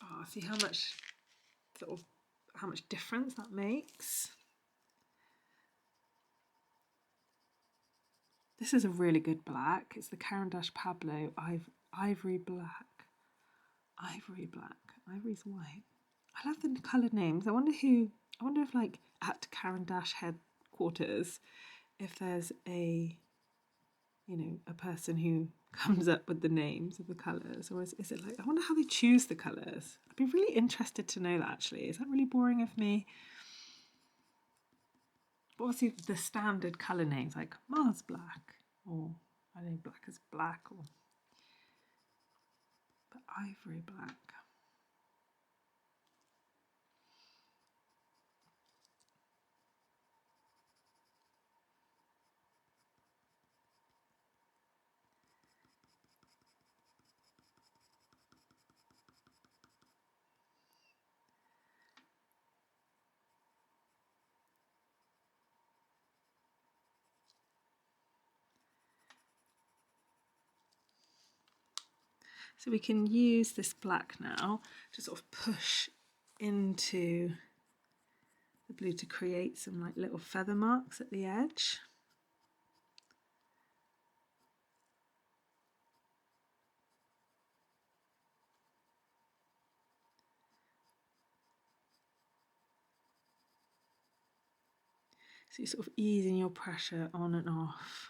Oh, see how much difference that makes. This is a really good black. It's the Caran Pablo Ivory Black. Ivory Black. Ivory's white. I love the coloured names. I wonder if like at Caran headquarters, if there's a person who comes up with the names of the colours, or is it like, I wonder how they choose the colours. I'd be really interested to know that actually. Is that really boring of me? But obviously the standard colour names like Mars Black, or I don't know, black as black, but Ivory Black. So we can use this black now to sort of push into the blue to create some like little feather marks at the edge. So you're sort of easing your pressure on and off.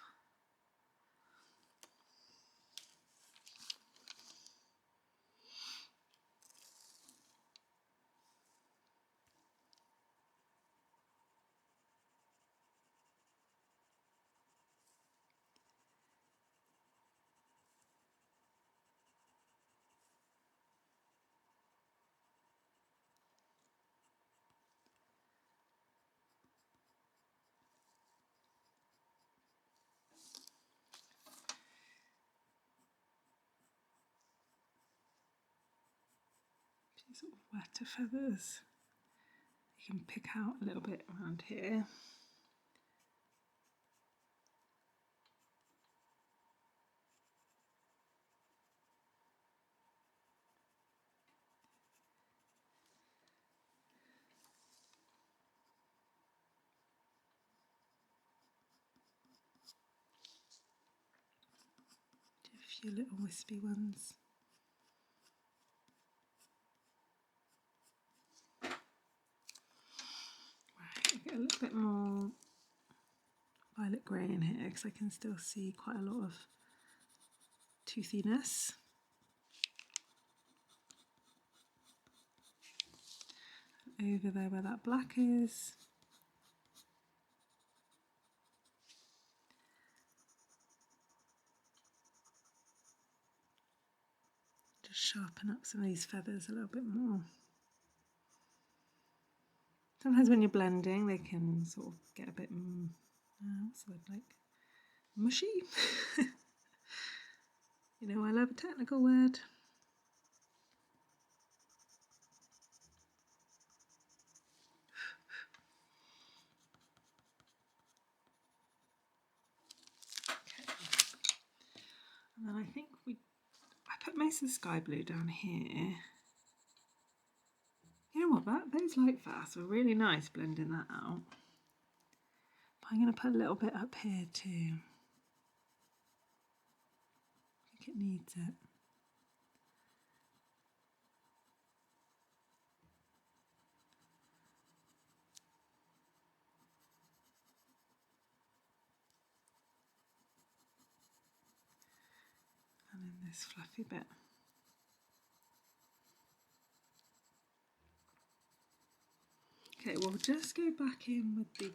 Sort of wetter feathers. You can pick out a little bit around here. Do a few little wispy ones. Get a little bit more violet grey in here because I can still see quite a lot of toothiness. Over there where that black is. Just sharpen up some of these feathers a little bit more. Sometimes when you're blending they can sort of get a bit, what's the word, like mushy? You know, I love a technical word. Okay. And then I think I put most of the sky blue down here. You know what, those Lightfast were really nice blending that out. But I'm going to put a little bit up here too. I think it needs it. And then this fluffy bit. Okay, we'll just go back in with the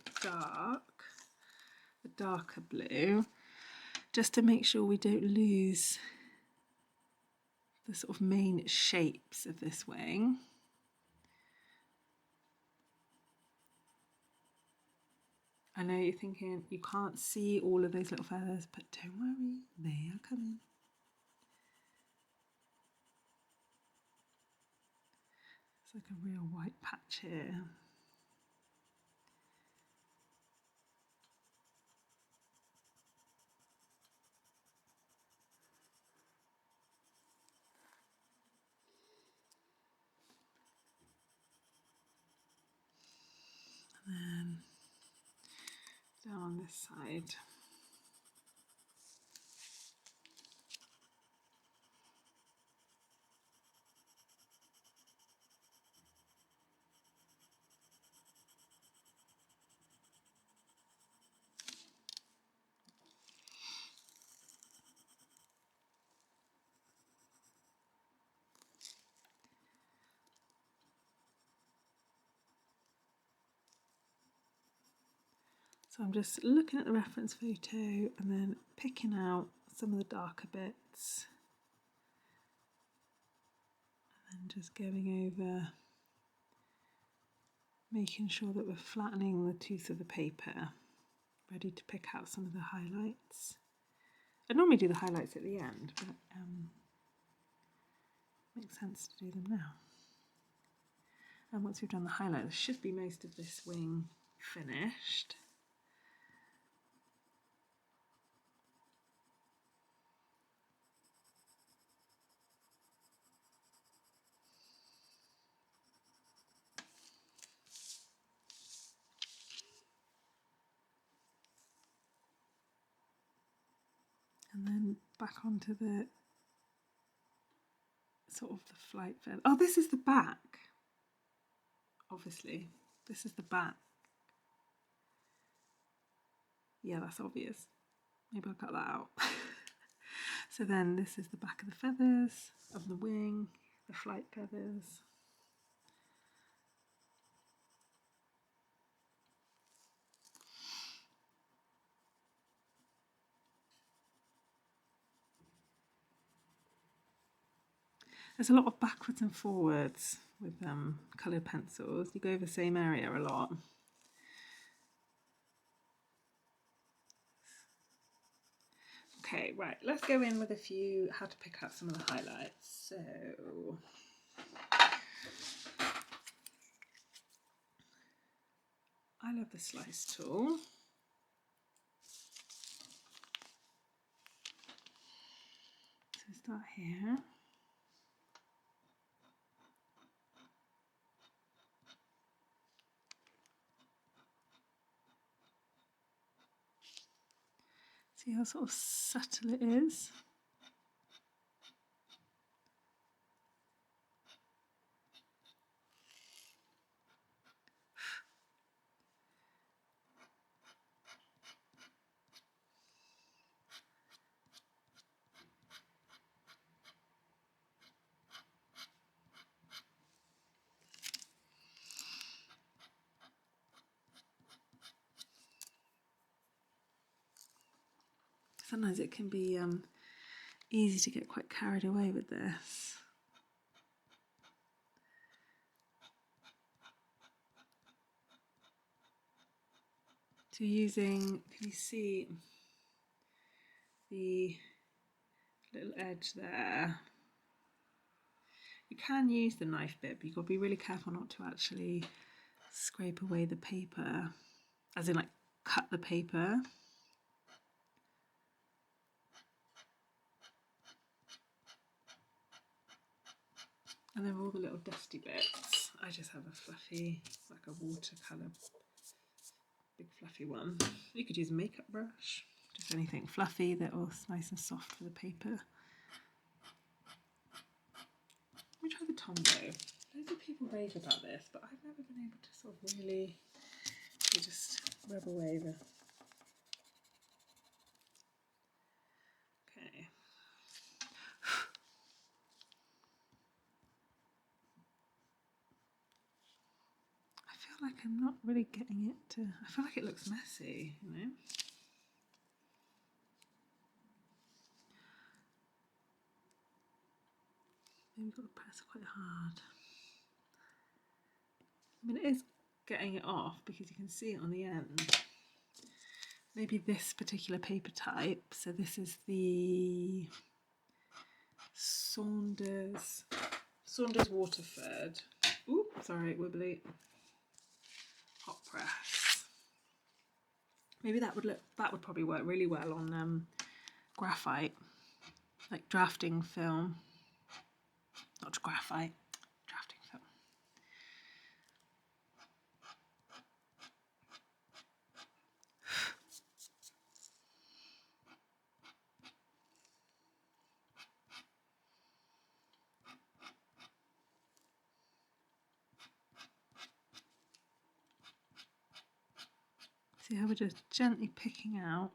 darker blue, just to make sure we don't lose the sort of main shapes of this wing. I know you're thinking you can't see all of those little feathers, but don't worry, they are coming. It's like a real white patch here. And then down on this side. So I'm just looking at the reference photo and then picking out some of the darker bits and then just going over, making sure that we're flattening the tooth of the paper, ready to pick out some of the highlights. I normally do the highlights at the end, but makes sense to do them now. And once we've done the highlights, should be most of this wing finished. then back onto the sort of the flight feather. Oh, this is the back. Obviously, this is the back. Yeah, that's obvious. Maybe I'll cut that out. So then this is the back of the feathers, of the wing, the flight feathers. There's a lot of backwards and forwards with coloured pencils. You go over the same area a lot. Okay, right, let's go in with a few, how to pick out some of the highlights. So, I love the slice tool. So we start here. See how sort of subtle it is? Sometimes it can be easy to get quite carried away with this. So using, can you see the little edge there? You can use the knife bit, but you've got to be really careful not to actually scrape away the paper, as in like cut the paper. And then all the little dusty bits, I just have a fluffy, like a watercolour, big fluffy one. You could use a makeup brush, just anything fluffy that was nice and soft for the paper. Let me try the Tombow. Loads of people rave about this, but I've never been able to sort of really just rub away the... Okay. I feel like I'm not really getting it to... I feel like it looks messy, you know? Maybe we've got to press quite hard. I mean, it is getting it off because you can see it on the end. Maybe this particular paper type. So this is the Saunders Waterford. Ooh, sorry, wibbly. Hot press. Maybe that would probably work really well on graphite, like drafting film. Not graphite, drafting film. See how we're just gently picking out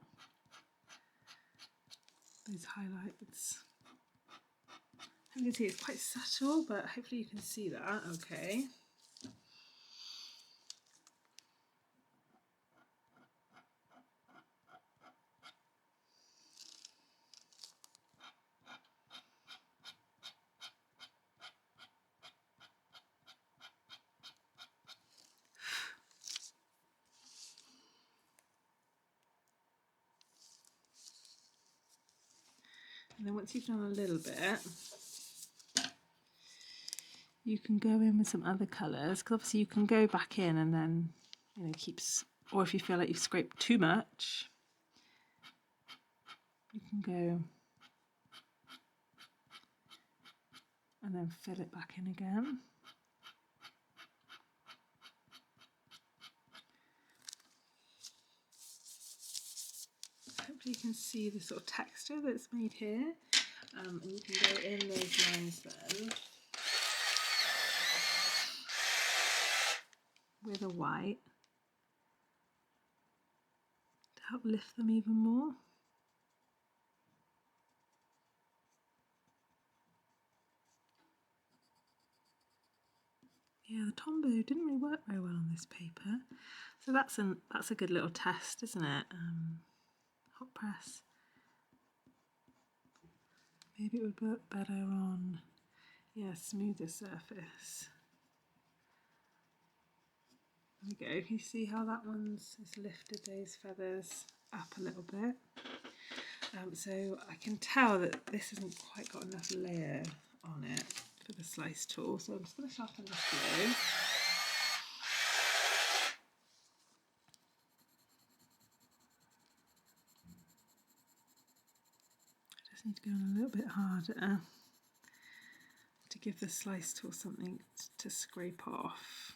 those highlights. You can see it's quite subtle, but hopefully you can see that okay. And then once you've done a little bit, you can go in with some other colours, because obviously you can go back in and then, you know, or if you feel like you've scraped too much, you can go and then fill it back in again. Hopefully hopefully you can see the sort of texture that's made here, and you can go in those lines then with a white to help lift them even more. Yeah, the Tombow didn't really work very well on this paper, so that's a good little test, isn't it? Hot press. Maybe it would work better on, yeah, smoother surface. There we go. Can you see how that one's lifted those feathers up a little bit? So I can tell that this hasn't quite got enough layer on it for the slice tool, so I'm just going to sharpen this blue. I just need to go on a little bit harder to give the slice tool something to scrape off.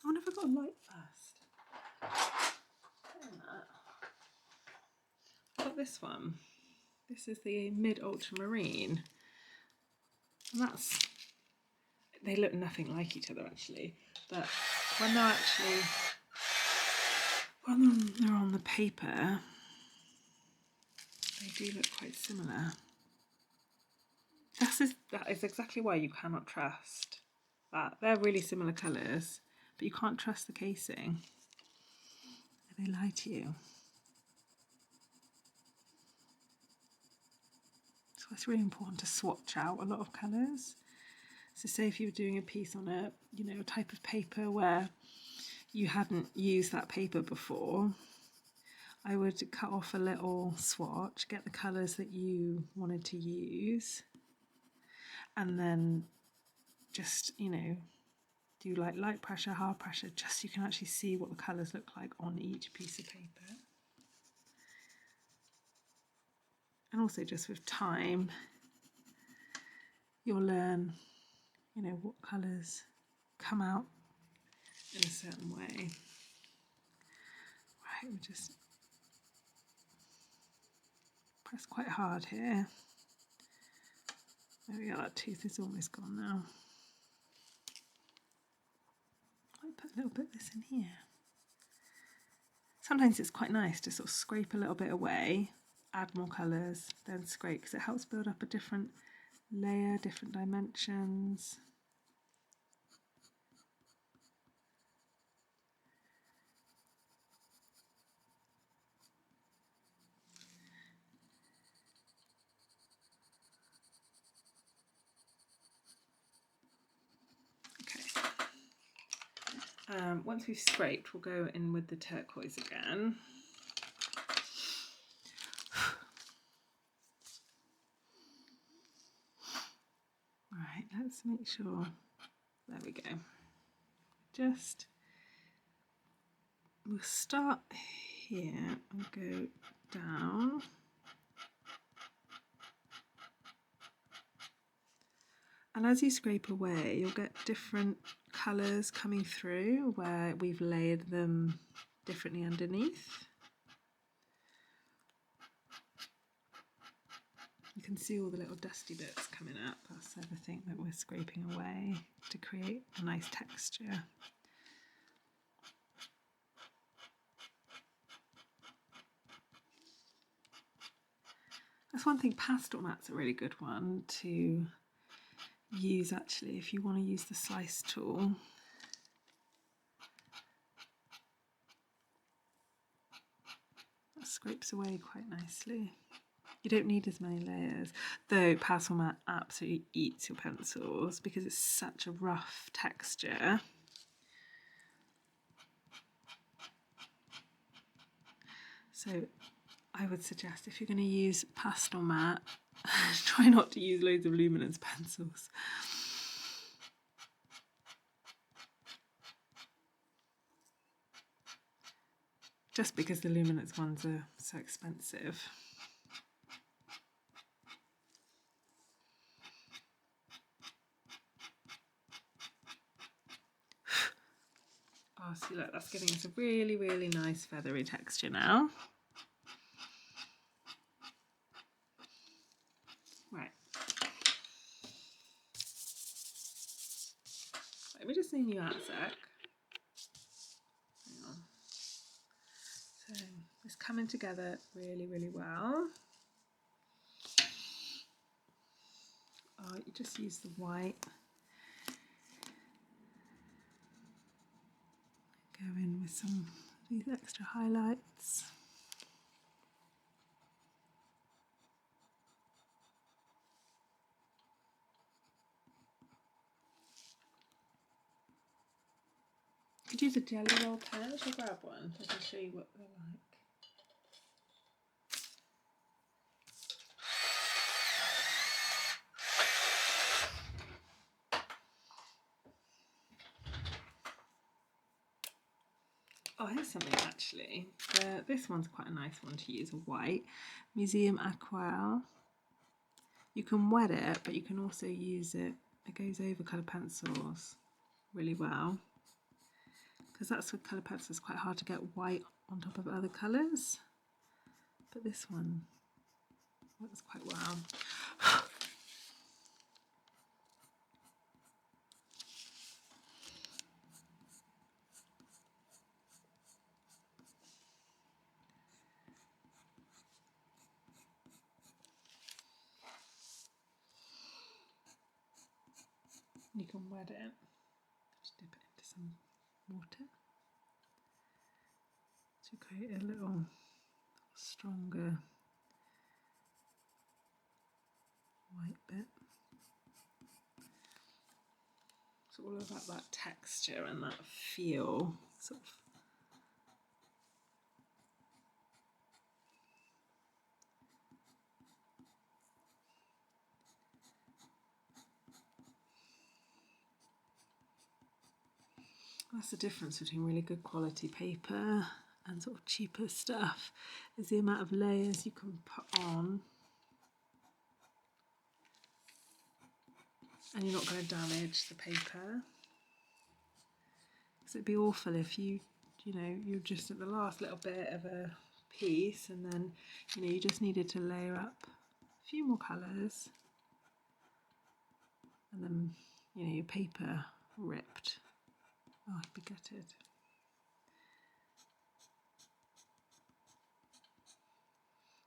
I wonder if I've got a Lightfast. I've got this one. This is the mid Ultramarine. And they look nothing like each other actually, but when they're on the paper, they do look quite similar. That is exactly why you cannot trust that. They're really similar colours, but you can't trust the casing. They lie to you. So it's really important to swatch out a lot of colours. So say if you were doing a piece on a type of paper where you hadn't used that paper before, I would cut off a little swatch, get the colours that you wanted to use, and then just, do like light pressure, hard pressure, just so you can actually see what the colours look like on each piece of paper. And also just with time, you'll learn, what colours come out in a certain way. Right, we'll just press quite hard here. There we go, that tooth is almost gone now. I might put a little bit of this in here. Sometimes it's quite nice to sort of scrape a little bit away, add more colours, then scrape, because it helps build up a different layer, different dimensions. Once we've scraped, we'll go in with the turquoise again. Right, let's make sure. There we go. We'll start here and go down. And as you scrape away, you'll get different colours coming through where we've layered them differently underneath. You can see all the little dusty bits coming up. That's everything that we're scraping away to create a nice texture. That's one thing, pastel mat's a really good one to use actually if you want to use the slice tool. That scrapes away quite nicely. You don't need as many layers, though pastel mat absolutely eats your pencils because it's such a rough texture. So I would suggest if you're going to use pastel mat, try not to use loads of Luminance pencils. Just because the Luminance ones are so expensive. See, look, that's giving us a really, really nice feathery texture now. Right. Let me just zoom you out a sec. Hang on. So it's coming together really, really well. Oh, you just use the white. Go in with some of these extra highlights. Could use a jelly roll pen. Shall I grab one just to show you what they're like? Oh, here's something actually. This one's quite a nice one to use, a white Museum Aquarelle. You can wet it, but you can also use it. It goes over colour pencils really well. Because that's with colour pencils, quite hard to get white on top of other colours. But this one works quite well. You can wet it. Just dip it into some water to create a little stronger white bit. It's all about that texture and that feel, sort of. That's the difference between really good quality paper and sort of cheaper stuff, is the amount of layers you can put on. And you're not going to damage the paper. Because it'd be awful if you're just at the last little bit of a piece and then, you just needed to layer up a few more colours. And then, your paper ripped. Oh, I'd be gutted.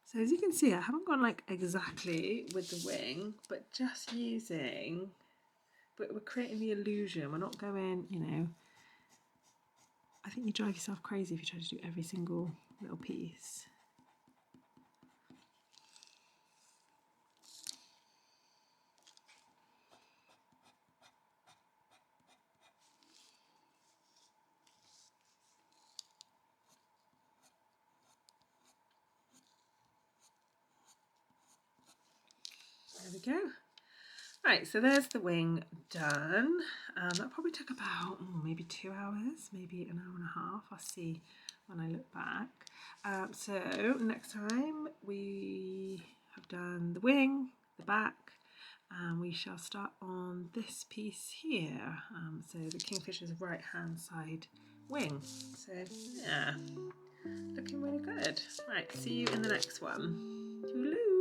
So as you can see, I haven't gone like exactly with the wing, but just using, but we're creating the illusion. We're not going, I think you drive yourself crazy if you try to do every single little piece. There we go. Right, so there's the wing done. That probably took about maybe 2 hours, maybe an hour and a half. I'll see when I look back. So next time we have done the wing, the back, and we shall start on this piece here. So the Kingfisher's right hand side wing. So yeah, looking really good. Right, see you in the next one. Toodaloo.